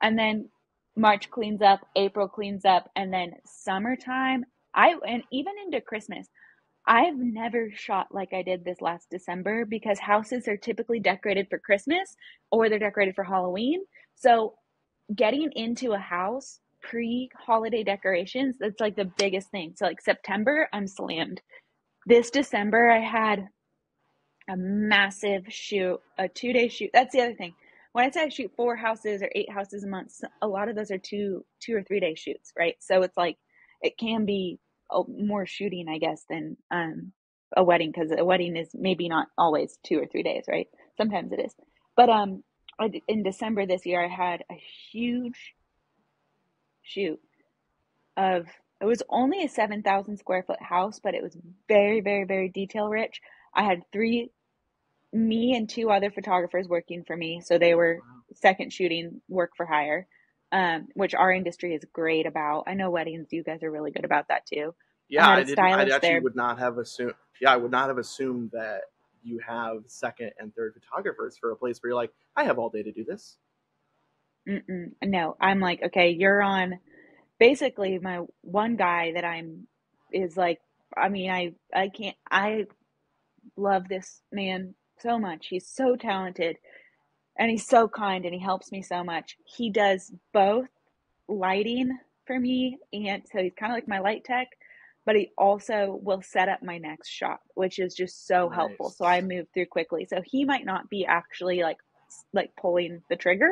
And then March cleans up, April cleans up, and then summertime, and even into Christmas, I've never shot like I did this last December because houses are typically decorated for Christmas or they're decorated for Halloween. So getting into a house pre-holiday decorations, that's like the biggest thing. So like September, I'm slammed. This December, I had a massive shoot, a 2 day shoot. That's the other thing. When I say I shoot 4 houses or 8 houses a month, a lot of those are 2 or 3 day shoots, right? So it's like it can be more shooting, I guess, than a wedding because a wedding is maybe not always 2 or 3 days, right? Sometimes it is. But in December this year, I had a huge shoot of it was only a 7,000 square foot house, but it was very, very, very detail rich. I had me and 2 other photographers working for me. So they were Wow. second shooting work for hire, which our industry is great about. I know weddings, you guys are really good about that too. I Yeah, had I a didn't. I stylist actually there. would not have assumed. Yeah, I would not have assumed that you have second and third photographers for a place where you're like, I have all day to do this. No, I'm like, okay, you're on. Basically, my one guy that I'm is like, I mean, I can't. I love this man so much. He's so talented and he's so kind and he helps me so much. He does both lighting for me, and so he's kind of like my light tech, but he also will set up my next shot, which is just so helpful. So I Nice. move through quickly. So he might not be actually like pulling the trigger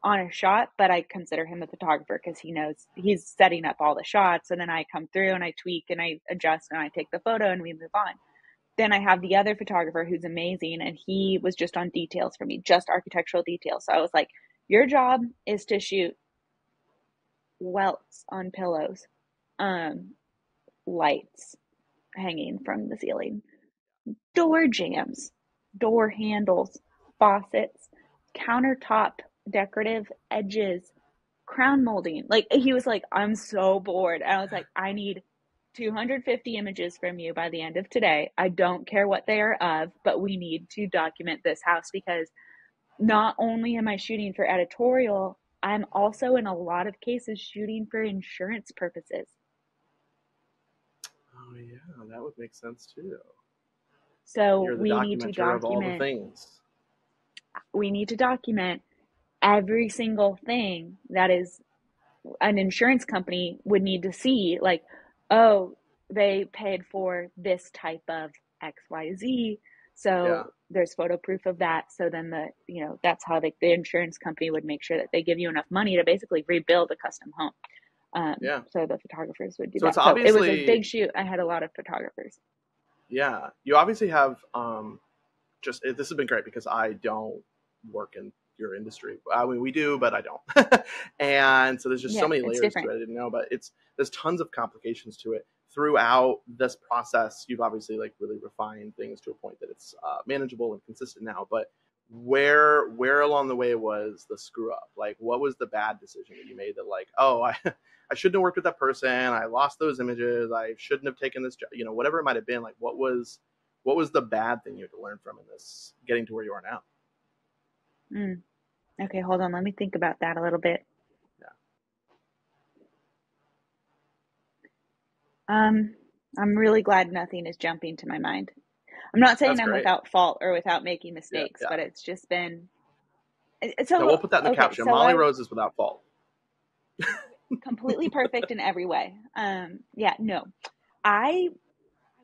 on a shot, but I consider him a photographer because he knows he's setting up all the shots, and then I come through and I tweak and I adjust and I take the photo and we move on. Then I have the other photographer who's amazing, and he was just on details for me, just architectural details. So I was like, your job is to shoot welts on pillows, um, lights hanging from the ceiling, door jambs, door handles, faucets, countertop decorative edges, crown molding. Like he was like, I'm so bored. And I was like, I need 250 images from you by the end of today. I don't care what they are of, but we need to document this house because not only am I shooting for editorial, I'm also in a lot of cases shooting for insurance purposes. Oh yeah, that would make sense too. So You're the documenter of all the things. we need to document every single thing that is an insurance company would need to see, like, oh, they paid for this type of XYZ. Yeah. So there's photo proof of that. So then that's how the insurance company would make sure that they give you enough money to basically rebuild a custom home. Yeah. So the photographers would do So that. it's So it was a obviously, big shoot. I had a lot of photographers. yeah, you obviously have this has been great because I don't work in your industry. I mean, we do, but I don't. And so there's just so Yeah, many it's layers to different. it. I didn't know, but there's tons of complications to it. Throughout this process, you've obviously like really refined things to a point that it's manageable and consistent now. But where along the way was the screw up? Like, what was the bad decision that you made that like, oh, I shouldn't have worked with that person. I lost those images. I shouldn't have taken this job. Whatever it might have been. Like, what was the bad thing you had to learn from in this getting to where you are now? Okay, hold on. Let me think about that a little bit. Yeah. I'm really glad nothing is jumping to my mind. I'm not saying That's I'm great. without fault or without making Yeah, mistakes, yeah. but it's just been No, so we'll put that in the okay. caption. So Molly I Rose is without fault. completely perfect in every way. Yeah, no, I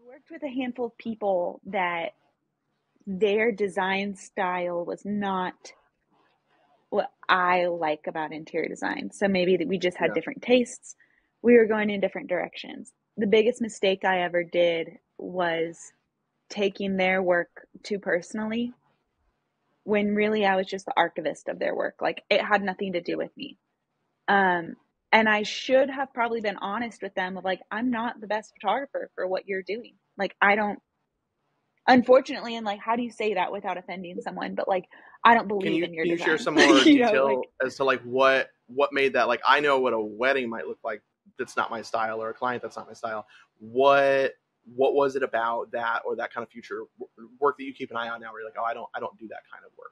worked with a handful of people that their design style was not what I like about interior design. So maybe that we just had Yeah. different tastes. We were going in different directions. The biggest mistake I ever did was taking their work too personally when really I was just the archivist of their work. Like it had nothing to do Yeah. with me. Um, and I should have probably been honest with them of like, I'm not the best photographer for what you're doing. Like, I don't, unfortunately, and like, how do you say that without offending someone? But like, I don't Can believe you in your can you share design. some more Like, detail as to like what made that? Like, I know what a wedding might look like that's not my style, or a client that's not my style. What was it about that, or that kind of future work that you keep an eye on now where you're like, oh, I don't do that kind of work?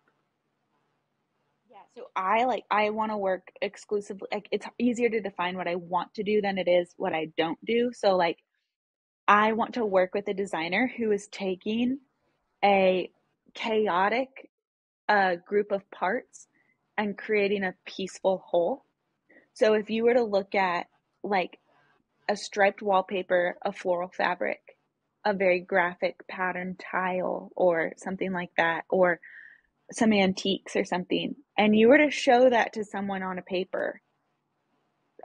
yeah, so I want to work exclusively. Like, it's easier to define what I want to do than it is what I don't do. So like, I want to work with a designer who is taking a chaotic group of parts and creating a peaceful whole. So if you were to look at like a striped wallpaper, a floral fabric, a very graphic pattern tile, or something like that, or some antiques or something, and you were to show that to someone on a paper,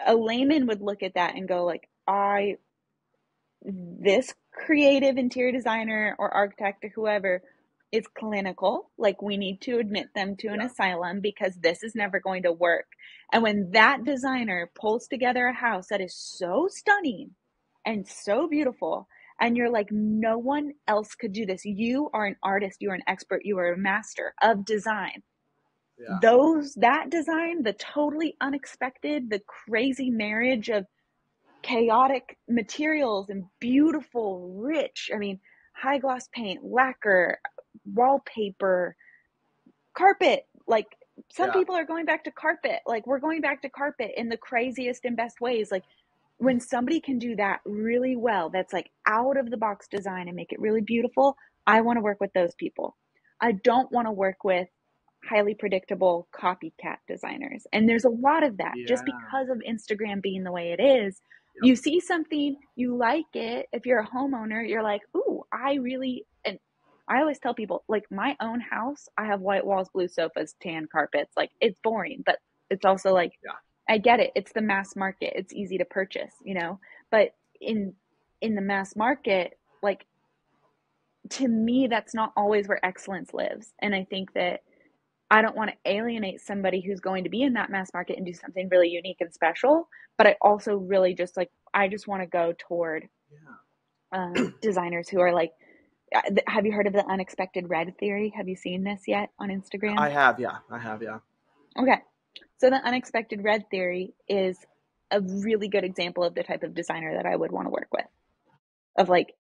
a layman would look at that and go like, this creative interior designer or architect or whoever is clinical. Like, we need to admit them to an Yeah. asylum because this is never going to work. And when that designer pulls together a house that is so stunning and so beautiful, and you're like, no one else could do this. You are an artist, you are an expert, you are a master of design. Yeah. That design, the totally unexpected, the crazy marriage of chaotic materials and beautiful, rich, I mean, high gloss paint, lacquer, wallpaper, carpet. Like, some Yeah. people are going back to carpet. Like, we're going back to carpet in the craziest and best ways. Like, when somebody can do that really well, that's like out of the box design and make it really beautiful, I want to work with those people. I don't want to work with highly predictable copycat designers. And there's a lot of that just Yeah. because of Instagram being the way it is. Yep. You see something, you like it. If you're a homeowner, you're like, ooh, and I always tell people, like, my own house, I have white walls, blue sofas, tan carpets. Like, it's boring, but it's also like, Yeah. I get it. It's the mass market. It's easy to purchase, but in the mass market, like, to me, that's not always where excellence lives. And I think that I don't want to alienate somebody who's going to be in that mass market and do something really unique and special. But I also really just like, I just want to go toward designers who are like, have you heard of the unexpected red theory? Have you seen this yet on Instagram? I have, yeah. I have, yeah. Okay. So the unexpected red theory is a really good example of the type of designer that I would want to work with. Of like,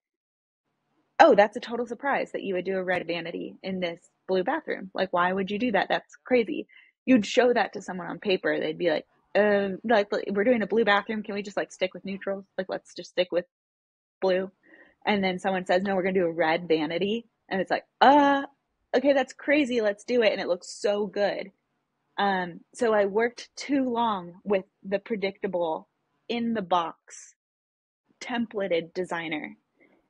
oh, that's a total surprise that you would do a red vanity in this blue bathroom. Like, why would you do that? That's crazy. You'd show that to someone on paper. They'd be like we're doing a blue bathroom. Can we just like stick with neutrals? Like, let's just stick with blue. And then someone says, no, we're going to do a red vanity. And it's like, okay, that's crazy. Let's do it. And it looks so good. So I worked too long with the predictable in the box templated designer.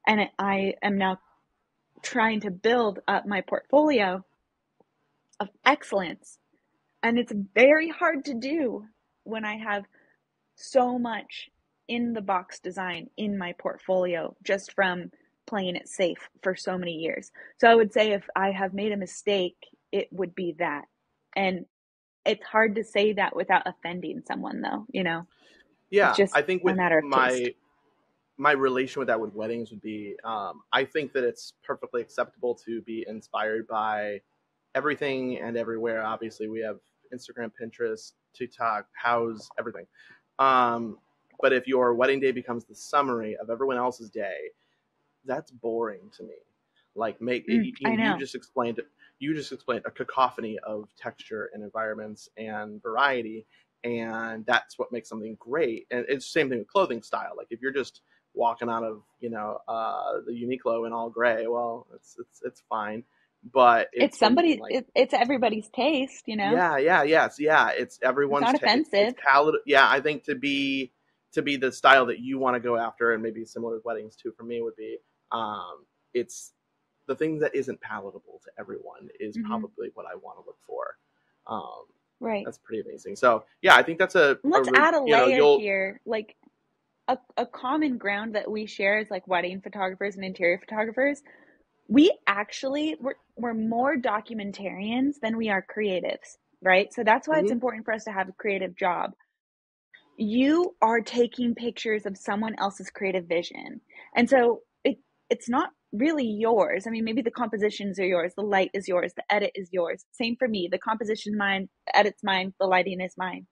And I am now trying to build up my portfolio of excellence. And it's very hard to do when I have so much in the box design in my portfolio just from playing it safe for so many years. So I would say if I have made a mistake, it would be that. And it's hard to say that without offending someone, though, you know? It's Yeah, just I think a with matter of taste. my relation with that with weddings would be, I think that it's perfectly acceptable to be inspired by everything and everywhere. Obviously, we have Instagram, Pinterest, TikTok, House, everything. Um, but if your wedding day becomes the summary of everyone else's day, that's boring to me. Like I you know. just explained a cacophony of texture and environments and variety, and that's what makes something great. And it's the same thing with clothing style. Like if you're just walking out of the Uniqlo in all gray, well, it's fine, but it's when you can like It's everybody's taste, you know? yeah, it's It's everyone's not it's offensive. palatable. Yeah, I think to be the style that you want to go after, and maybe similar with weddings too for me would be, it's the thing that isn't palatable to everyone is Hmm. probably what I want to look for. Um, Right. that's pretty amazing. So yeah, I think that's Let's add a layer you'll here. Like a common ground that we share is like wedding photographers and interior photographers. We actually we're more documentarians than we are creatives, right? So that's why it's mhm. important for us to have a creative job. You are taking pictures of someone else's creative vision. And so it's not really yours. I mean, maybe the compositions are yours, the light is yours, the edit is yours. Same for me. The composition mine, the edit's mine, the lighting is mine.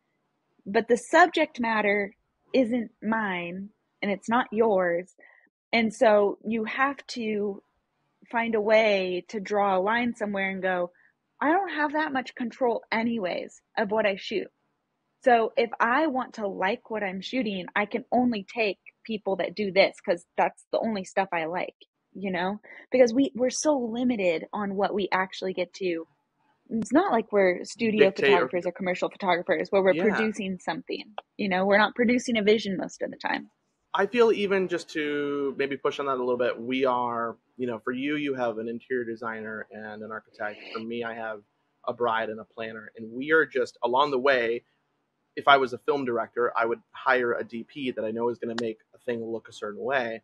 But the subject matter isn't mine and it's not yours. And so you have to find a way to draw a line somewhere and go, I don't have that much control anyways of what I shoot. So if I want to like what I'm shooting, I can only take people that do this because that's the only stuff I like, you know? Because we're so limited on what we actually get to. It's not like we're studio Dictate or photographers or commercial photographers where we're yeah. producing something. You know, we're not producing a vision most of the time. I feel even just to maybe push on that a little bit, we are, for you, you have an interior designer and an architect. For me, I have a bride and a planner, and we are just along the way. If I was a film director, I would hire a DP that I know is going to make a thing look a certain way.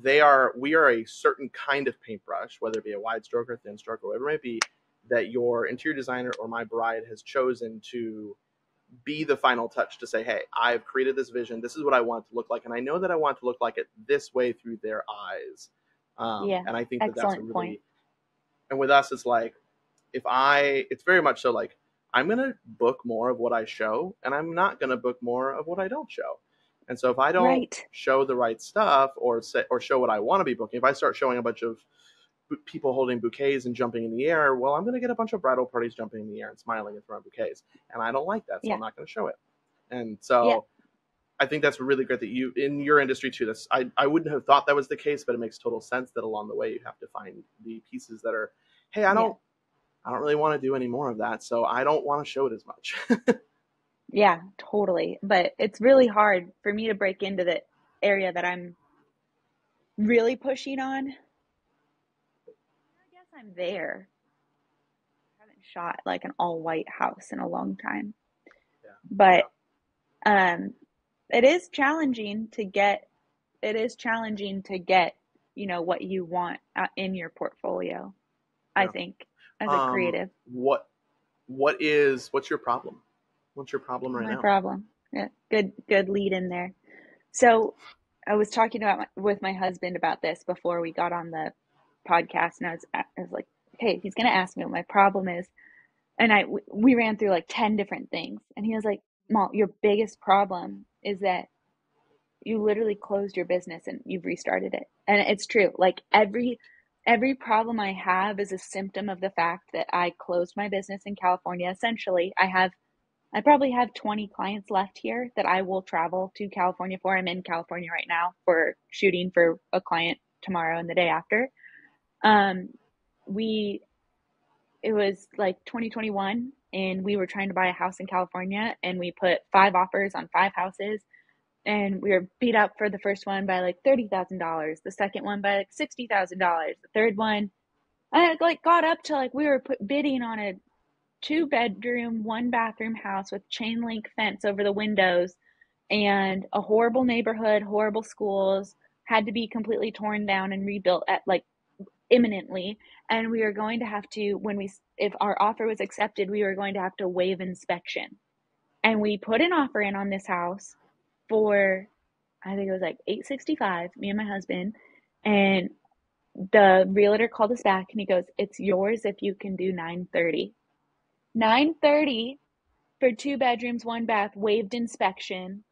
We are a certain kind of paintbrush, whether it be a wide stroke or thin stroke or whatever it might be, that your interior designer or my bride has chosen to be the final touch to say, hey, I've created this vision. This is what I want it to look like. And I know that I want it to look like it this way through their eyes. Yeah, And I think that that's a excellent point. really, and with us, it's like, it's very much so like, I'm going to book more of what I show, and I'm not going to book more of what I don't show. And so if I don't Right. show the right stuff or show what I want to be booking, if I start showing a bunch of people holding bouquets and jumping in the air, well, I'm going to get a bunch of bridal parties jumping in the air and smiling and throwing bouquets. And I don't like that, so Yeah. I'm not going to show it. And Yeah. so I think that's really great that you, in your industry too, I wouldn't have thought that was the case, but it makes total sense that along the way you have to find the pieces that are, hey, Yeah. I don't really want to do any more of that, so I don't want to show it as much. Yeah, totally. But it's really hard for me to break into the area that I'm really pushing on. I guess I'm there. I haven't shot like an all white house in a long time. Yeah, But yeah. um it is challenging to get what you want in your portfolio, I Yeah. think, as a creative. What? what's your problem? What's your problem right My now? problem. Yeah, good lead in there. So I was talking with my husband about this before we got on the podcast, and I was like, hey, he's gonna ask me what my problem is, and we ran through like 10 different things, and he was like, Mal, your biggest problem is that you literally closed your business and you've restarted it. And it's true. Like every problem I have is a symptom of the fact that I closed my business in California. Essentially, I probably have 20 clients left here that I will travel to California for. I'm in California right now for shooting for a client tomorrow and the day after. Um, we it was like 2021 and we were trying to buy a house in California, and we put 5 offers on 5 houses, and we were beat up for the first one by like $30,000, the second one by like $60,000, the third one I like got up to like we were bidding on a 2 bedroom, 1 bathroom house with chain link fence over the windows and a horrible neighborhood, horrible schools, had to be completely torn down and rebuilt at like imminently. And we were going to have to, if our offer was accepted, we were going to have to waive inspection. And we put an offer in on this house for, I think it was like 865, me and my husband. And the realtor called us back and he goes, it's yours if you can do 930. 930 for 2 bedrooms, 1 bath, waived inspection,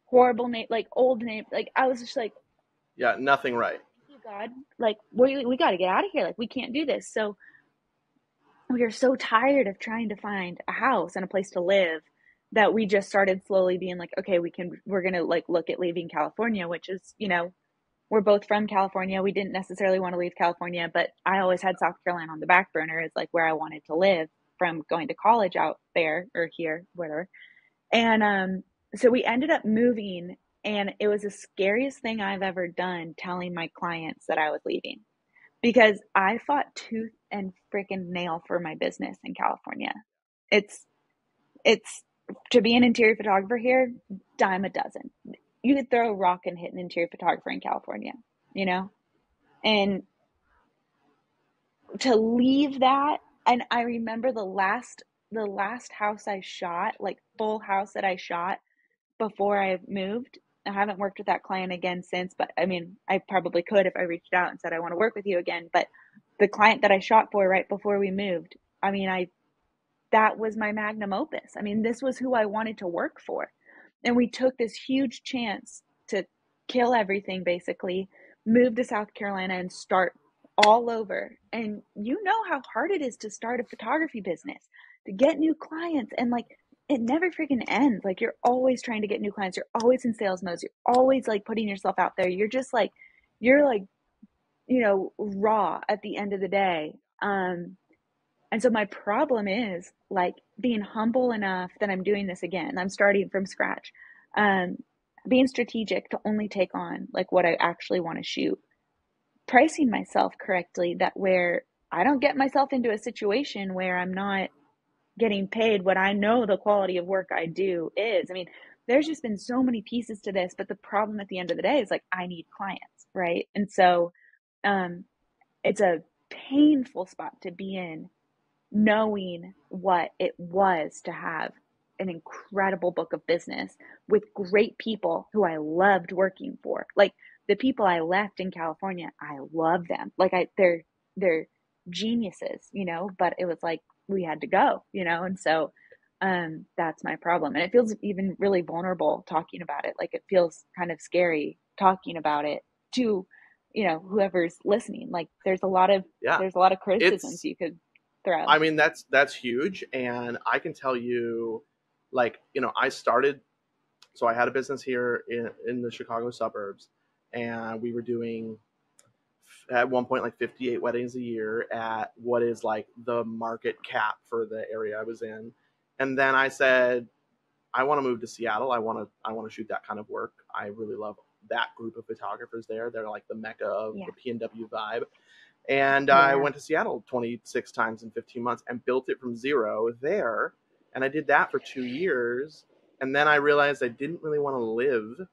horrible name, like old name. Like I was just like, Yeah, nothing right. thank you, God. Like we got to get out of here. Like we can't do this. So we are so tired of trying to find a house and a place to live that we just started slowly being like, okay, we're going to like look at leaving California, which is, we're both from California. We didn't necessarily want to leave California, but I always had South Carolina on the back burner as like where I wanted to live from going to college out there or here, whatever. And so we ended up moving, and it was the scariest thing I've ever done telling my clients that I was leaving, because I fought tooth and freaking nail for my business in California. It's it's to be an interior photographer here, dime a dozen. You could throw a rock and hit an interior photographer in California, you know? And to leave that, and I remember the last house I shot, like full house that I shot before I moved. I haven't worked with that client again since, but I mean, I probably could if I reached out and said I want to work with you again. But the client that I shot for right before we moved, I mean, that was my magnum opus. I mean, this was who I wanted to work for. And we took this huge chance to kill everything, basically, move to South Carolina and start all over. And you know how hard it is to start a photography business, to get new clients. And like, it never freaking ends. Like, you're always trying to get new clients. You're always in sales mode. You're always like putting yourself out there. You're like, raw at the end of the day. And so my problem is like being humble enough that I'm doing this again. I'm starting from scratch. Um, Being strategic to only take on like what I actually want to shoot. Pricing myself correctly, that where I don't get myself into a situation where I'm not getting paid what I know the quality of work I do is. I mean, there's just been so many pieces to this, but the problem at the end of the day is like I need clients, right? And so um, it's a painful spot to be in, knowing what it was to have an incredible book of business with great people who I loved working for. Like the people I left in California, I love them. Like they're geniuses, but it was like we had to go, and so that's my problem. And it feels even really vulnerable talking about it. Like it feels kind of scary talking about it to, whoever's listening. Like Yeah, there's a lot of criticisms it's you could throw. I mean, that's huge. And I can tell you, like, I started, so I had a business here in the Chicago suburbs, and we were doing at one point like 58 weddings a year at what is like the market cap for the area I was in. And then I said, I want to move to Seattle. I want to shoot that kind of work. I really love that group of photographers there. They're like the mecca of Yeah. the PNW vibe. And I Yeah. went to Seattle 26 times in 15 months and built it from zero there. And I did that for 2 years. And then I realized I didn't really want to live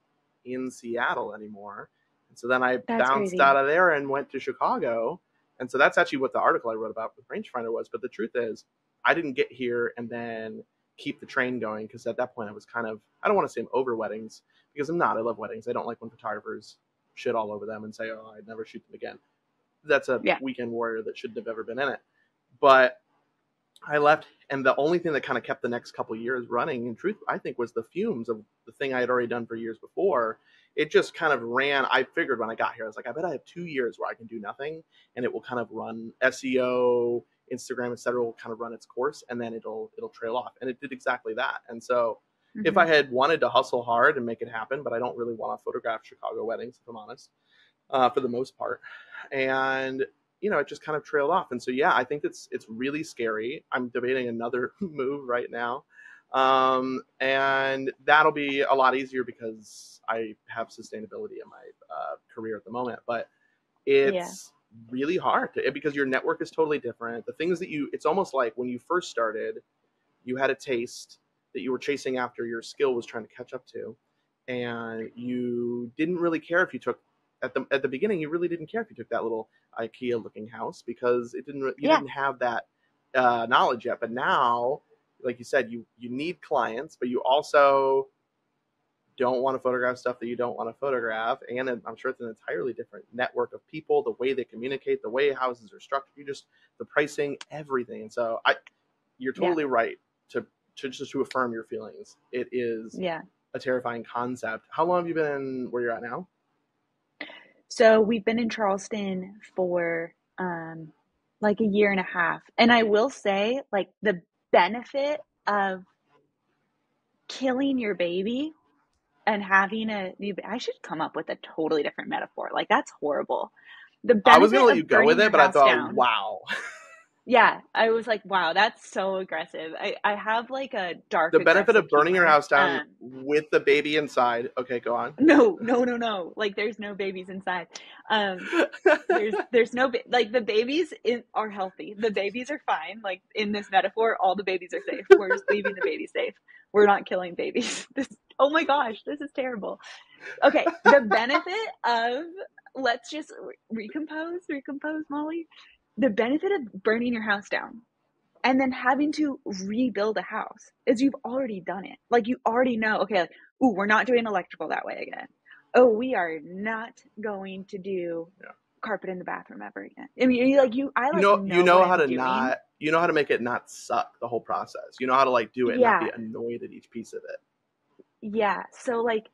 in Seattle anymore. And so then I That's bounced crazy. out of there and went to Chicago. And so that's actually what the article I wrote about with Rangefinder was. But the truth is, I didn't get here and then keep the train going, because at that point I was kind of, I don't want to say I'm over weddings, because I'm not. I love weddings. I don't like when photographers shit all over them and say, oh, I'd never shoot them again. That's a Yeah. weekend warrior that shouldn't have ever been in it. But I left, and the only thing that kind of kept the next couple of years running, in truth, I think, was the fumes of the thing I had already done for years before. It just kind of ran. I figured when I got here, I was like, I bet I have 2 years where I can do nothing, and it will kind of run SEO, Instagram, etc. will kind of run its course, and then it'll trail off. And it did exactly that. And so if I had wanted to hustle hard and make it happen, but I don't really want to photograph Chicago weddings, if I'm honest, for the most part. And it just kind of trailed off. And so, yeah, I think it's really scary. I'm debating another move right now. And that'll be a lot easier because I have sustainability in my career at the moment. But it's really hard because your network is totally different. The things that it's almost like when you first started, you had a taste that you were chasing after, your skill was trying to catch up to. And you didn't really care if you took, at the beginning, you really didn't care if you took that little IKEA looking house, because you didn't have that knowledge yet. But now, like you said, you need clients, but you also don't want to photograph stuff that you don't want to photograph. And I'm sure it's an entirely different network of people, the way they communicate, the way houses are structured, the pricing, everything. And so you're totally right to affirm your feelings. It is a terrifying concept. How long have you been where you're at now? So we've been in Charleston for like a year and a half. And I will say, like, the benefit of killing your baby and having I should come up with a totally different metaphor. Like, that's horrible. The benefit I was going to let you go with it, but I thought, down, wow. Yeah, I was like, wow, that's so aggressive. I have like a dark. The benefit of burning your house down with the baby inside. Okay, go on. No. Like, there's no babies inside. There's no like, the babies are healthy. The babies are fine. Like, in this metaphor, all the babies are safe. We're just leaving the babies safe. We're not killing babies. Oh my gosh, this is terrible. Okay, the benefit of, let's just recompose, Molly. The benefit of burning your house down and then having to rebuild a house is you've already done it. Like, you already know, okay, like, ooh, we're not doing electrical that way again. Oh, we are not going to do carpet in the bathroom ever again. I mean, you know how to make it not suck, the whole process. You know how to like do it and not be annoyed at each piece of it. Yeah. So like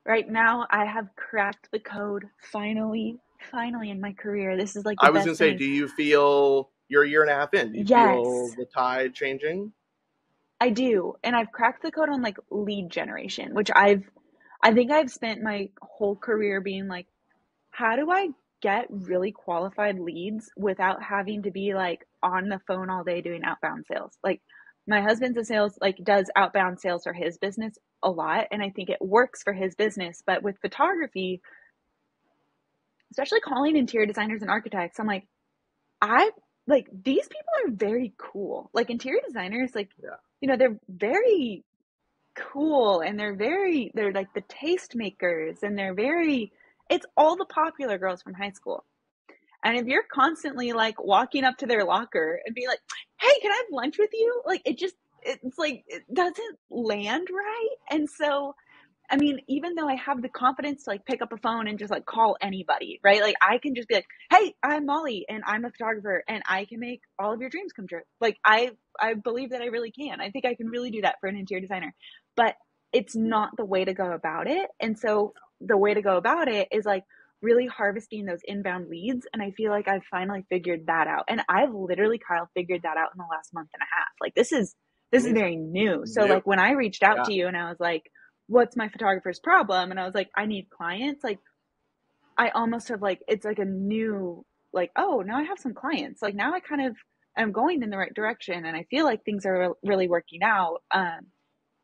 right now I have cracked the code finally in my career. This is like the I was best gonna say, thing. do you feel you're a year and a half in? Do you feel the tide changing? I do. And I've cracked the code on like lead generation, which I think I've spent my whole career being like, how do I get really qualified leads without having to be like on the phone all day doing outbound sales? Like, my husband's a sales, like, does outbound sales for his business a lot. And I think it works for his business. But with photography, especially calling interior designers and architects, I'm like, these people are very cool. Like, interior designers, like, they're very cool, and they're like the tastemakers, and it's all the popular girls from high school. And if you're constantly like walking up to their locker and being like, hey, can I have lunch with you? Like, it's like, it doesn't land right. And so, I mean, even though I have the confidence to like pick up a phone and just like call anybody, right? Like, I can just be like, hey, I'm Molly and I'm a photographer and I can make all of your dreams come true. Like, I believe that I really can. I think I can really do that for an interior designer, but it's not the way to go about it. And so the way to go about it is like really harvesting those inbound leads. And I feel like I've finally figured that out. And I've literally, Kyle, figured that out in the last month and a half. Like, this is very new. So like, when I reached out to you and I was like, what's my photographer's problem? And I was like, I need clients. Like, I almost have like, it's like a new, like, oh, now I have some clients. Like, now I kind of am going in the right direction. And I feel like things are really working out.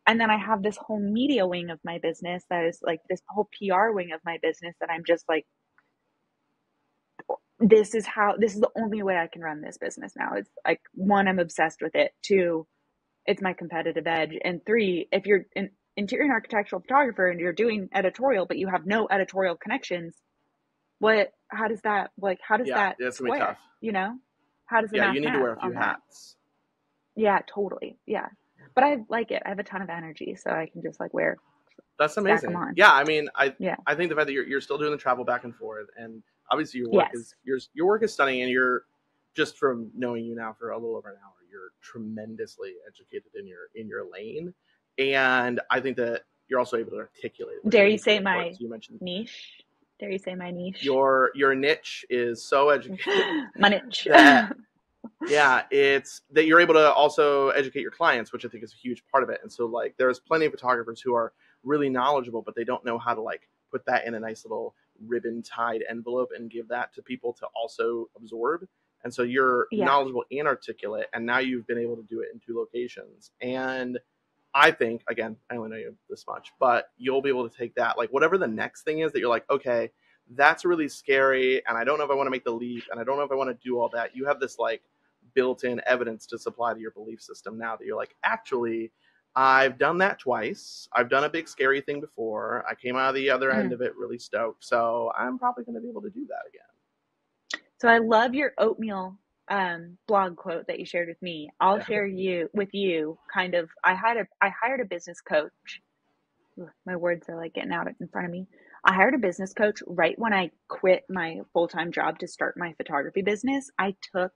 And then I have this whole media wing of my business that is like this whole PR wing of my business that I'm just like, this is the only way I can run this business now. It's like, 1, I'm obsessed with it. 2, it's my competitive edge. And 3, if you're an interior and architectural photographer and you're doing editorial, but you have no editorial connections, how does that that's square? tough. How does it you need to wear a few hats. Yeah, totally. Yeah. But I like it. I have a ton of energy, so I can just like That's stack them amazing. on. Yeah, I mean, I Yeah. I think the fact that you're still doing the travel back and forth, and obviously Yes. your work is stunning, and you're just from knowing you now for a little over an hour, you're tremendously educated in your lane, and I think that you're also able to articulate it, which I Dare think you is really say important. my So you mentioned niche? Dare you say my niche? your niche is so educated My niche. that yeah, it's that you're able to also educate your clients, which I think is a huge part of it. And so like there's plenty of photographers who are really knowledgeable, but they don't know how to like put that in a nice little ribbon tied envelope and give that to people to also absorb. And so you're Yeah. knowledgeable and articulate, and now you've been able to do it in two locations. And I think, again, I only know you this much, but you'll be able to take that, like whatever the next thing is that you're like, okay, that's really scary, and I don't know if I want to make the leap, and I don't know if I want to do all that. You have this like built-in evidence to supply to your belief system now that you're like, actually, I've done that twice. I've done a big scary thing before. I came out of the other end Mm. of it really stoked, so I'm probably going to be able to do that again. So I love your oatmeal blog quote that you shared with me. I'll Yeah. share you kind of I hired a business coach. Ugh, my words are like getting out in front of me. I hired a business coach right when I quit my full-time job to start my photography business. I took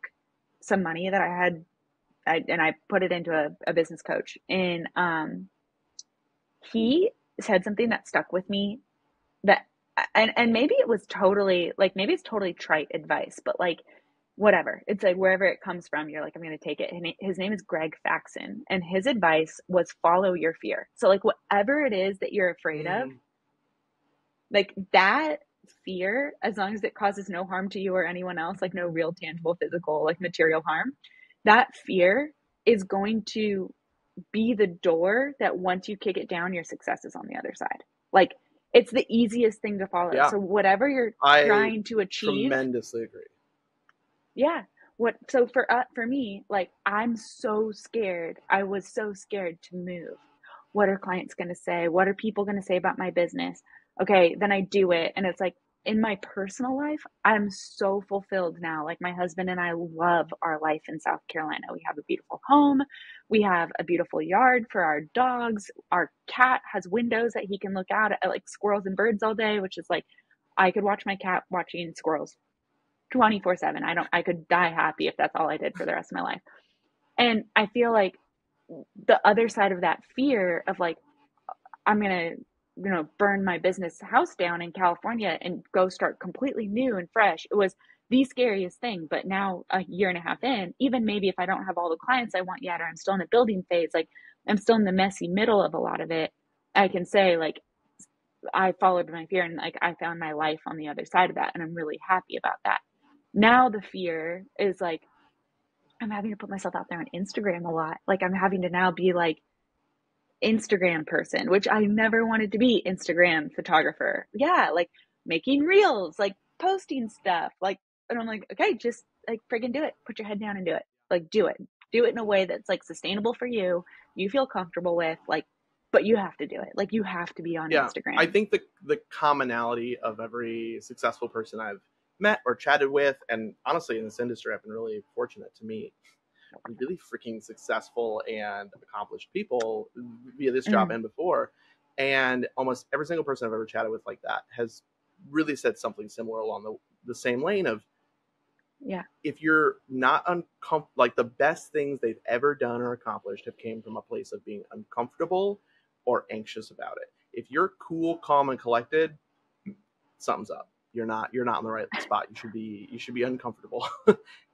some money that I had and I put it into a business coach. And he said something that stuck with me that and maybe it was totally like maybe it's totally trite advice, but like whatever. It's like wherever it comes from, you're like, I'm going to take it. And his name is Greg Faxon, and his advice was follow your fear. So like whatever it is that you're afraid of, Mm, like that fear, as long as it causes no harm to you or anyone else, like no real tangible physical like material harm, that fear is going to be the door that once you kick it down, your success is on the other side. Like it's the easiest thing to follow. yeah, So whatever you're I trying to achieve, tremendously agree. yeah. What so for me, like I'm so scared. I was so scared to move. What are clients going to say? What are people going to say about my business? Okay, then I do it and it's like in my personal life, I'm so fulfilled now. Like my husband and I love our life in South Carolina. We have a beautiful home. We have a beautiful yard for our dogs. Our cat has windows that he can look out at like squirrels and birds all day, which is like I could watch my cat watching squirrels 24/7. I could die happy if that's all I did for the rest of my life. And I feel like the other side of that fear of like I'm going to burn my business house down in California and go start completely new and fresh. It was the scariest thing, but now a year and a half in, even maybe if I don't have all the clients I want yet or I'm still in the building phase, like I'm still in the messy middle of a lot of it, I can say like I followed my fear and like I found my life on the other side of that and I'm really happy about that. Now the fear is like I'm having to put myself out there on Instagram a lot. Like I'm having to now be like Instagram person, which I never wanted to be Instagram photographer. Yeah, like making reels, like posting stuff. Like and I'm like, okay, just like friggin' do it. Put your head down and do it. Like do it. Do it in a way that's like sustainable for you, you feel comfortable with, like, but you have to do it. Like you have to be on Yeah, I Instagram. think the commonality of every successful person I've met or chatted with, and honestly in this industry, I've been really fortunate to meet really freaking successful and accomplished people via this job Mm, and before. And almost every single person I've ever chatted with like that has really said something similar along the same lane of yeah. if you're not uncomfortable, like the best things they've ever done or accomplished have came from a place of being uncomfortable or anxious about it. If you're cool, calm, and collected, something's up. You're not in the right spot. You should be uncomfortable.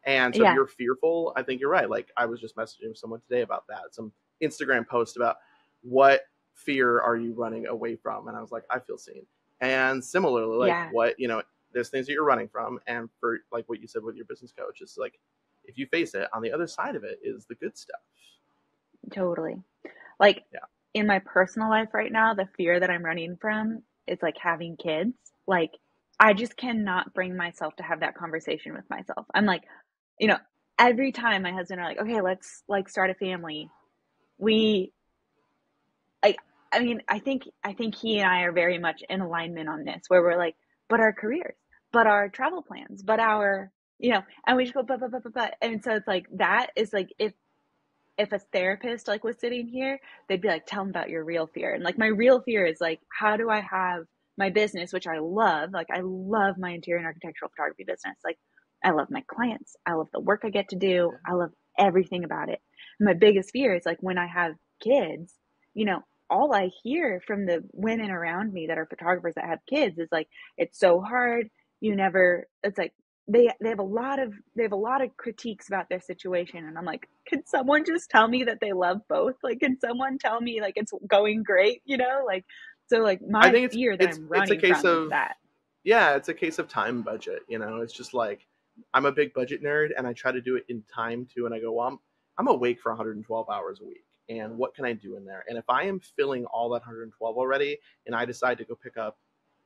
And so if Yeah. you're fearful, I think you're right. Like I was just messaging someone today about that. Some Instagram post about what fear are you running away from? And I was like, I feel seen. And similarly, like Yeah. there's things that you're running from. And for like what you said with your business coach, it's like if you face it, on the other side of it is the good stuff. Totally. Like Yeah. in my personal life right now, the fear that I'm running from is like having kids. Like I just cannot bring myself to have that conversation with myself. I'm like, you know, every time my husband are like, okay, let's like start a family. We like, I mean, I think he and I are very much in alignment on this, where we're like, but our careers, but our travel plans, but our, and we just go, but, and so it's like that is like if a therapist like was sitting here, they'd be like, tell them about your real fear. And like my real fear is like, how do I have my business, which I love, like I love my interior and architectural photography business. Like I love my clients. I love the work I get to do. I love everything about it. And my biggest fear is like when I have kids, you know, all I hear from the women around me that are photographers that have kids is like, it's so hard. You never, it's like, they have a lot of critiques about their situation, and I'm like, can someone just tell me that they love both? Like, can someone tell me like it's going great, you know? Like, so like I my think fear that I'm it's a running case from is of, that. yeah, it's a case of time budget. It's just like I'm a big budget nerd, and I try to do it in time too. And I go, well, I'm awake for 112 hours a week, and what can I do in there? And if I am filling all that 112 already, and I decide to go pick up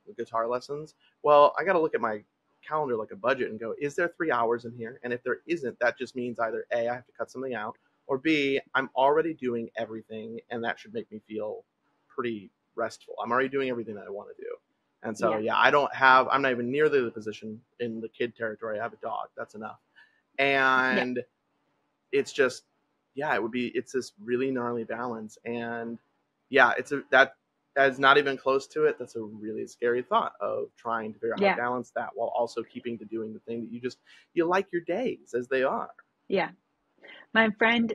the guitar lessons, well, I got to look at my calendar like a budget and go, is there 3 hours in here? And if there isn't, that just means either A, I have to cut something out, or B, I'm already doing everything, and that should make me feel pretty restful. I'm already doing everything that I want to do. And so, Yeah. yeah, I'm not even near the position in the kid territory. I have a dog. That's enough. Yeah. And it's just, yeah, it's this really gnarly balance. And yeah, that's not even close to it. That's a really scary thought of trying to figure out how to Yeah. balance that while also keeping to doing the thing that you like your days as they are. Yeah. My friend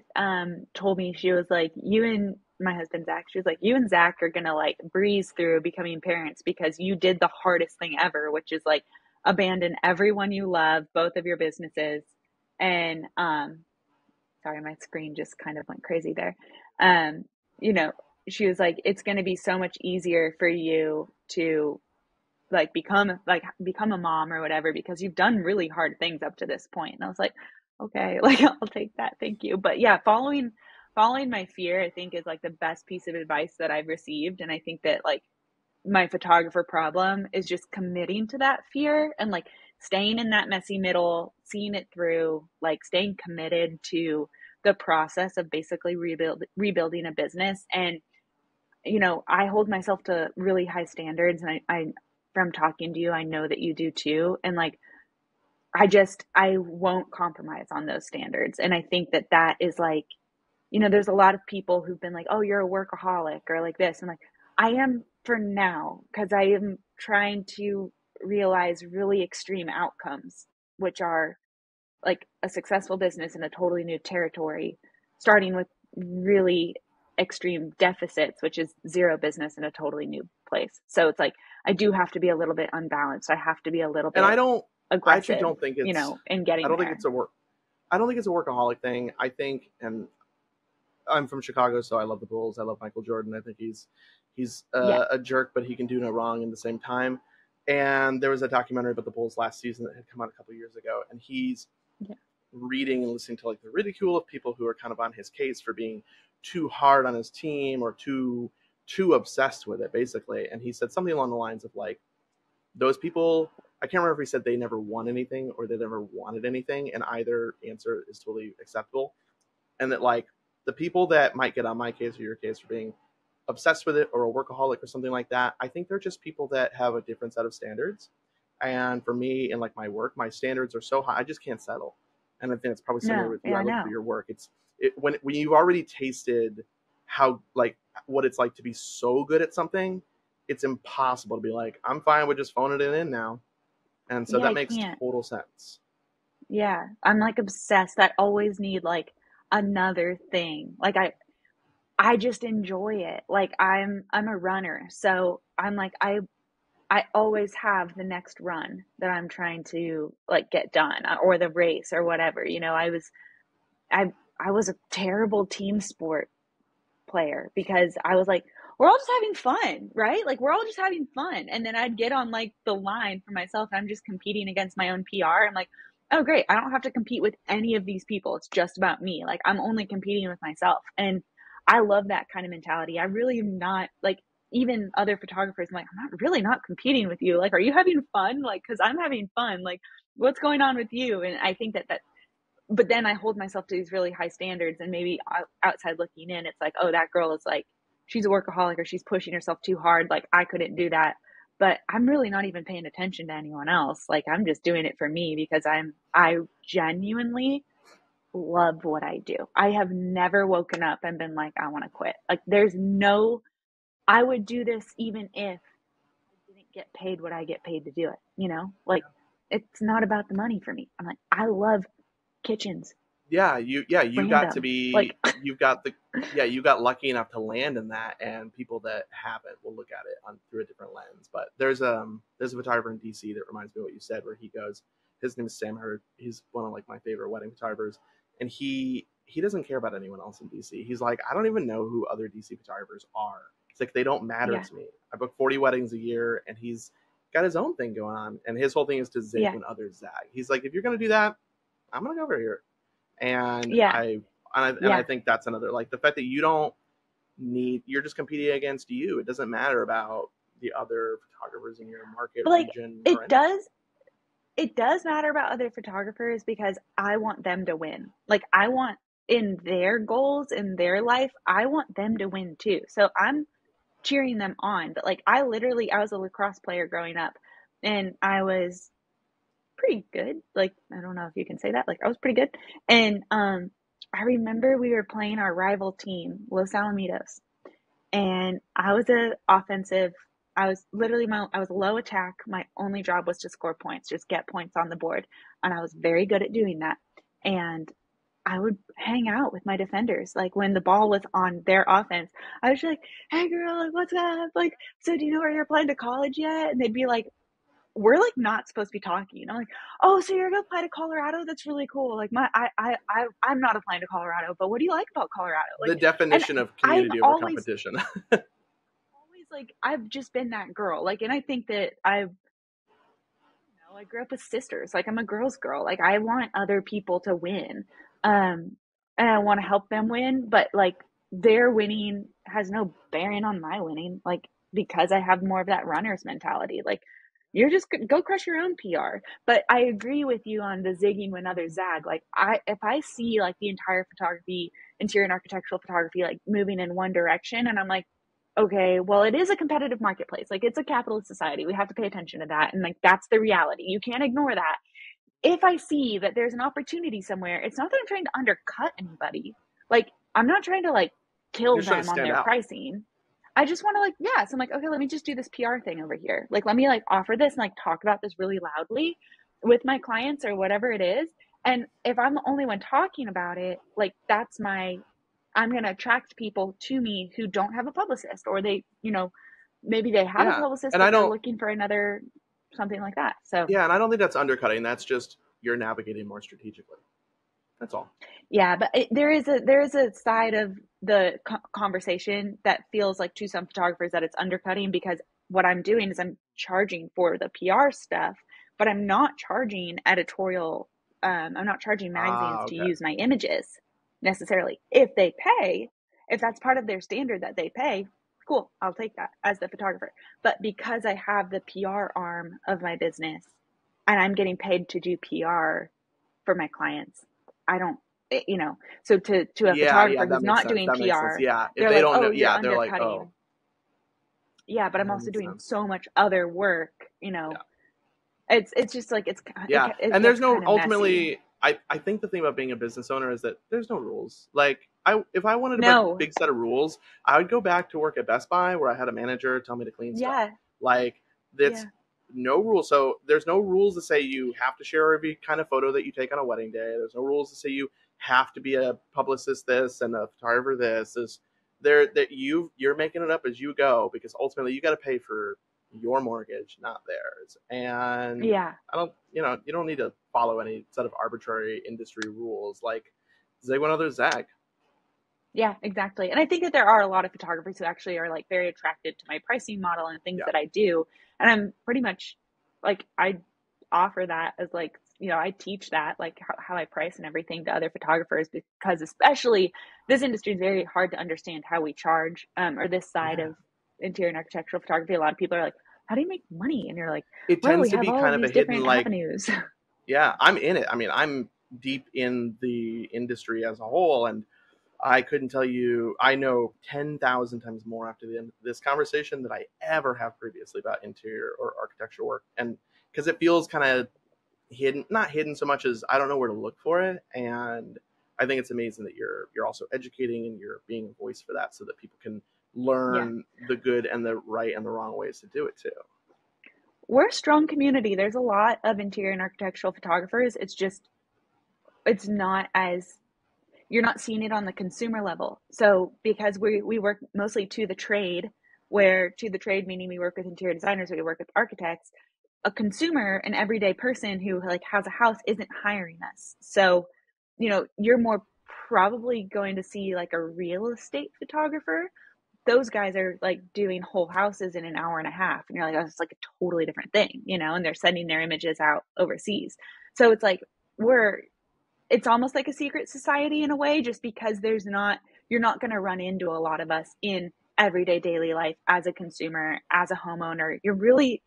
told me, she was like, you and my husband Zach, she was like, you and Zach are gonna like breeze through becoming parents because you did the hardest thing ever, which is like abandon everyone you love, both of your businesses. And sorry, my screen just kind of went crazy there. Um, you know, she was like, it's gonna be so much easier for you to like become a mom or whatever because you've done really hard things up to this point. And I was like, okay, like I'll take that, thank you. But yeah, following my fear, I think, is like the best piece of advice that I've received. And I think that like my photographer problem is just committing to that fear and like staying in that messy middle, seeing it through, like staying committed to the process of basically rebuilding a business. And I hold myself to really high standards, and I from talking to you, I know that you do too. And like, I won't compromise on those standards. And I think that that is like, there's a lot of people who've been like, oh, you're a workaholic or like this. And like, I am for now, because I am trying to realize really extreme outcomes, which are like a successful business in a totally new territory, starting with really extreme deficits, which is zero business in a totally new place. So it's like I do have to be a little bit unbalanced. I have to be a little And bit I actually aggressive, don't think in I getting don't think there. I don't think it's a workaholic thing. I think, and I'm from Chicago, so I love the Bulls. I love Michael Jordan. I think he's Yeah. a jerk, but he can do no wrong in the same time. And there was a documentary about the Bulls last season that had come out a couple years ago, and he's Yeah. reading and listening to like the ridicule of people who are kind of on his case for being too hard on his team or too obsessed with it, basically. And he said something along the lines of like, those people, I can't remember if he said they never won anything or they never wanted anything, and either answer is totally acceptable. And that like the people that might get on my case or your case for being obsessed with it or a workaholic or something like that, I think they're just people that have a different set of standards. And for me, in like my work, my standards are so high, I just can't settle. And I think it's probably similar No. with you. Yeah, I I look for know. your work. When you've already tasted how like what it's like to be so good at something, it's impossible to be like, I'm fine with just phoning it in now. And so Yeah, that I makes can't. total sense. Yeah. I'm like obsessed. I always need like another thing. Like I just enjoy it. Like I'm a runner. So I'm like I always have the next run that I'm trying to like get done, or the race or whatever. I I was a terrible team sport player because I was like, we're all just having fun, right? Like we're all just having fun. And then I'd get on like the line for myself and I'm just competing against my own PR. I'm like, oh great, I don't have to compete with any of these people. It's just about me. Like I'm only competing with myself. And I love that kind of mentality. I really am not like, even other photographers, I'm like, I'm not really not competing with you. Like, are you having fun? Like, cause I'm having fun. Like, what's going on with you? And I think that but then I hold myself to these really high standards, and maybe outside looking in, it's like, oh, that girl is like, she's a workaholic or she's pushing herself too hard. Like I couldn't do that. But I'm really not even paying attention to anyone else. Like I'm just doing it for me because I genuinely love what I do. I have never woken up and been like, I want to quit. Like, there's no, I would do this even if I didn't get paid what I get paid to do it, you know? Like, it's not about the money for me. I'm like, I love kitchens, You got to random. Like, be, you got lucky enough to land in that, and people that haven't will look at it through a different lens. But there's a photographer in DC that reminds me of what you said, where he goes, his name is Sam Hurd. He's one of like my favorite wedding photographers, and he doesn't care about anyone else in DC. He's like, I don't even know who other DC photographers are. It's like they don't matter yeah, to me. I book 40 weddings a year, and he's got his own thing going on, and his whole thing is to zig yeah, when others zag. He's like, if you're gonna do that, I'm gonna go over here. And yeah. I Yeah. think that's another, like, the fact that you don't need, you're just competing against you. It doesn't matter about the other photographers in your market, But like, region, or it anything. does, it does matter about other photographers because I want them to win. Like, I want in their goals in their life, I want them to win too. So I'm cheering them on. But like, I was a lacrosse player growing up, and I was pretty good. Like, I don't know if you can say that. Like, I was pretty good. And I remember we were playing our rival team, Los Alamitos, and I was a offensive. I was literally I was low attack. My only job was to score points, just get points on the board, and I was very good at doing that. And I would hang out with my defenders. Like, when the ball was on their offense, I was just like, "Hey, girl, like, what's up? Like, so do you know where you're applying to college yet?" And they'd be like, "We're like not supposed to be talking." I'm like, "Oh, so you're gonna apply to Colorado? That's really cool. Like, I'm not applying to Colorado, but what do you like about Colorado?" The Like, and definition of I'm community over competition. always like, I've just been that girl. Like, and I think that I grew up with sisters. Like, I'm a girl's girl. Like, I want other people to win. Um, and I want to help them win, but like, their winning has no bearing on my winning. Like, because I have more of that runner's mentality. Like, you're just go crush your own PR. But I agree with you on the zigging when others zag. Like, if I see like the entire photography, interior and architectural photography, like moving in one direction, and I'm like, okay, well, it is a competitive marketplace. Like, it's a capitalist society. We have to pay attention to that. And like, that's the reality. You can't ignore that. If I see that there's an opportunity somewhere, it's not that I'm trying to undercut anybody. Like, I'm not trying to like kill You're trying to them on stand their out. pricing. I just want to like, yeah. So I'm like, okay, let me just do this PR thing over here. Like, let me like offer this and like talk about this really loudly with my clients or whatever it is. And if I'm the only one talking about it, like, I'm going to attract people to me who don't have a publicist, or maybe they have a Yeah, publicist, and but I they're don't. looking for another something like that. So, Yeah, and I don't think that's undercutting. That's just you're navigating more strategically. That's all. yeah, but there is a side of the conversation that feels like to some photographers that it's undercutting, because what I'm doing is I'm charging for the PR stuff, but I'm not charging editorial. I'm not charging magazines Ah, to okay. use my images necessarily. If they pay, if that's part of their standard that they pay, cool, I'll take that as the photographer. But because I have the PR arm of my business and I'm getting paid to do PR for my clients, I don't, you know, so to a Yeah, photographer that who's makes not sense. doing That makes sense. PR, Yeah, if they're they like, don't know, "Oh, you're yeah, they're like, oh, undercutting." Yeah, but I'm that also makes doing sense. so much other work, Yeah. It's just like Yeah, it and gets there's no kind of messy. ultimately. I think the thing about being a business owner is that there's no rules. Like, if I wanted a No. big set of rules, I would go back to work at Best Buy where I had a manager tell me to clean stuff. Yeah. Like, that's Yeah. no rules. So there's no rules to say you have to share every kind of photo that you take on a wedding day. There's no rules to say you have to be a publicist this and a photographer this. Is there that you're making it up as you go, because ultimately you got to pay for your mortgage, not theirs. And Yeah. I don't, you don't need to follow any set of arbitrary industry rules. Like, zig when others zag. Yeah, exactly. And I think that there are a lot of photographers who actually are like very attracted to my pricing model and things Yeah, that I do. And I'm pretty much like, I offer that as like, I teach that, like how I price and everything to other photographers, because especially this industry is very hard to understand how we charge, or this side yeah. of interior and architectural photography. A lot of people are like, how do you make money? And you're like, It well, tends we to have be all of kind of a these hidden, different like, avenues. yeah, I'm in it. I mean, I'm deep in the industry as a whole, and I couldn't tell you. I know 10,000 times more after the end of this conversation than I ever have previously about interior or architectural work, and because it feels kind of hidden, not hidden so much as I don't know where to look for it, and I think it's amazing that you're also educating and you're being a voice for that so that people can learn the good and the right and the wrong ways to do it too. We're a strong community. There's a lot of interior and architectural photographers. It's not as, you're not seeing it on the consumer level. So because we work mostly to the trade, where to the trade meaning we work with interior designers, we work with architects, a consumer, an everyday person who like has a house isn't hiring us. So, you're more probably going to see like a real estate photographer. Those guys are like doing whole houses in an hour and a half. And you're like, oh, it's like a totally different thing, and they're sending their images out overseas. So it's like, it's almost like a secret society in a way, just because you're not going to run into a lot of us in everyday daily life as a consumer, as a homeowner. You're really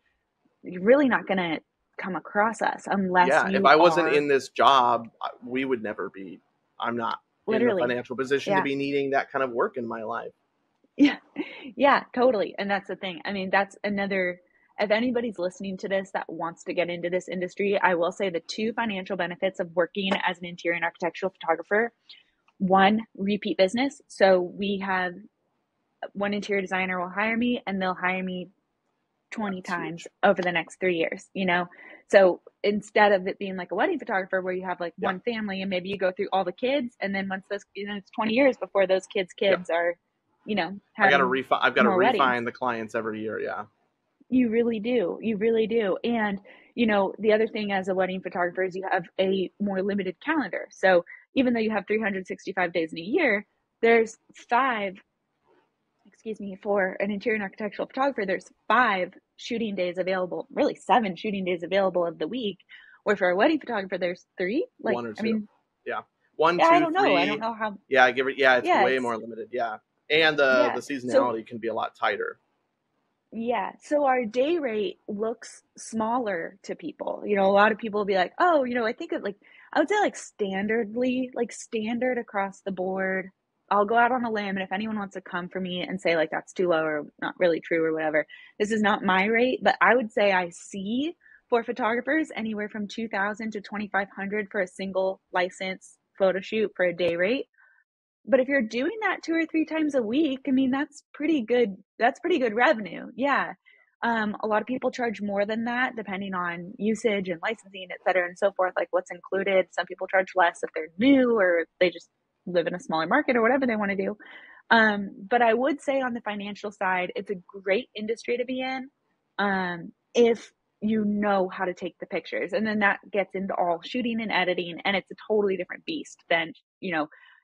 not going to come across us unless if I wasn't in this job, we would never be. I'm not in the financial position to be needing that kind of work in my life. Yeah, totally. And that's the thing. I mean, that's another, if anybody's listening to this that wants to get into this industry, I will say the two financial benefits of working as an interior and architectural photographer: one, repeat business. So we have one interior designer will hire me and they'll hire me 20 times over the next 3 years, So instead of it being like a wedding photographer where you have like one family and maybe you go through all the kids, and then once those, it's 20 years before those kids are, I've got to refine weddings. the clients every year. Yeah. You really do. You really do. And, the other thing as a wedding photographer is you have a more limited calendar. So even though you have 365 days in a year, there's for an interior and architectural photographer, there's 5 shooting days available, really 7 shooting days available of the week. Where for a wedding photographer, there's 3. Like, 1 or 2. I mean, 1, 2, I don't 3. know. I don't know how. Yeah, it's way more limited. Yeah. And the seasonality can be a lot tighter. Yeah. So our day rate looks smaller to people. A lot of people will be like, oh, I think it I would say standard across the board. I'll go out on a limb, and if anyone wants to come for me and say like that's too low or not really true or whatever, this is not my rate, but I would say I see for photographers anywhere from $2,000 to $2,500 for a single license photo shoot for a day rate. But if you're doing that 2 or 3 times a week, I mean, that's pretty good. That's pretty good revenue. Yeah. A lot of people charge more than that, depending on usage and licensing, et cetera, and so forth, like what's included. Some people charge less if they're new or if they just live in a smaller market or whatever they want to do. But I would say on the financial side, it's a great industry to be in if you know how to take the pictures. And then that gets into all shooting and editing, and it's a totally different beast than,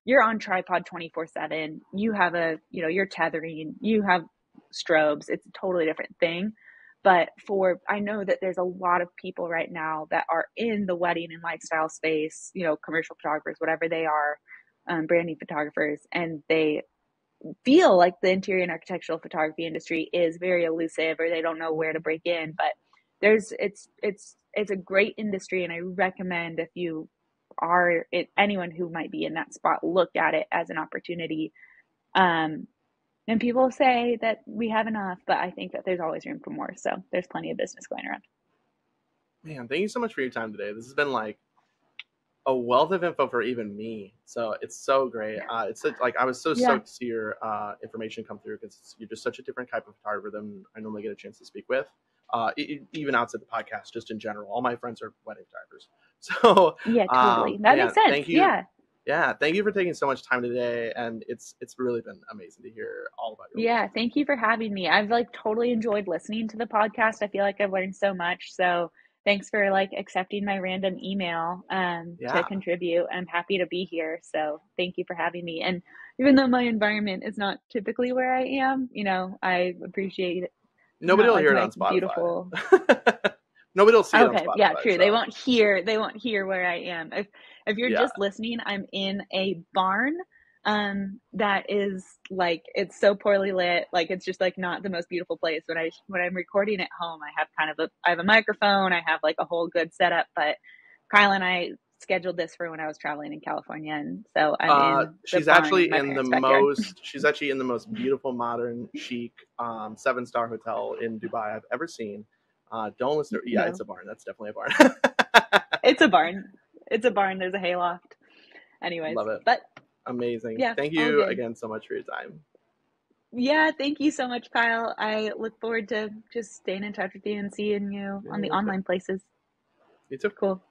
you're on tripod 24/7. You have you're tethering, you have strobes. It's a totally different thing. But I know that there's a lot of people right now that are in the wedding and lifestyle space, commercial photographers, whatever they are, branding photographers, and they feel like the interior and architectural photography industry is very elusive, or they don't know where to break in. But it's a great industry, and I recommend if you anyone who might be in that spot, look at it as an opportunity. And people say that we have enough, but I think that there's always room for more. So there's plenty of business going around. Man, thank you so much for your time today. This has been like a wealth of info for even me. So it's so great. I was so stoked to see your information come through, because you're just such a different type of photographer than I normally get a chance to speak with. Even outside the podcast, just in general, all my friends are wedding photographers. So yeah, totally. That makes sense. Thank you. Yeah. Thank you for taking so much time today. And it's really been amazing to hear all about your work. Thank you for having me. I've totally enjoyed listening to the podcast. I feel like I've learned so much. So thanks for accepting my random email to contribute. I'm happy to be here. So thank you for having me. And even though my environment is not typically where I am, I appreciate it. Nobody will hear it on Spotify. Beautiful. Nobody will see it on Spotify. Yeah, true. So. They won't hear where I am. If you're just listening, I'm in a barn that is it's so poorly lit. It's just not the most beautiful place. When I'm recording at home, I have a microphone, I have a whole good setup, but Kyle and I scheduled this for when I was traveling in California, and so I'm she's actually in the most beautiful, modern, chic 7-star hotel in Dubai I've ever seen. Don't listen to It's a barn. That's definitely a barn. It's a barn. There's a hayloft. Anyways, Love it. but Amazing. yeah, Thank all you good. again so much for your time. Yeah, thank you so much, Kyle. I look forward to just staying in touch with you and seeing you on Yeah, the you too. online places. You too. Cool.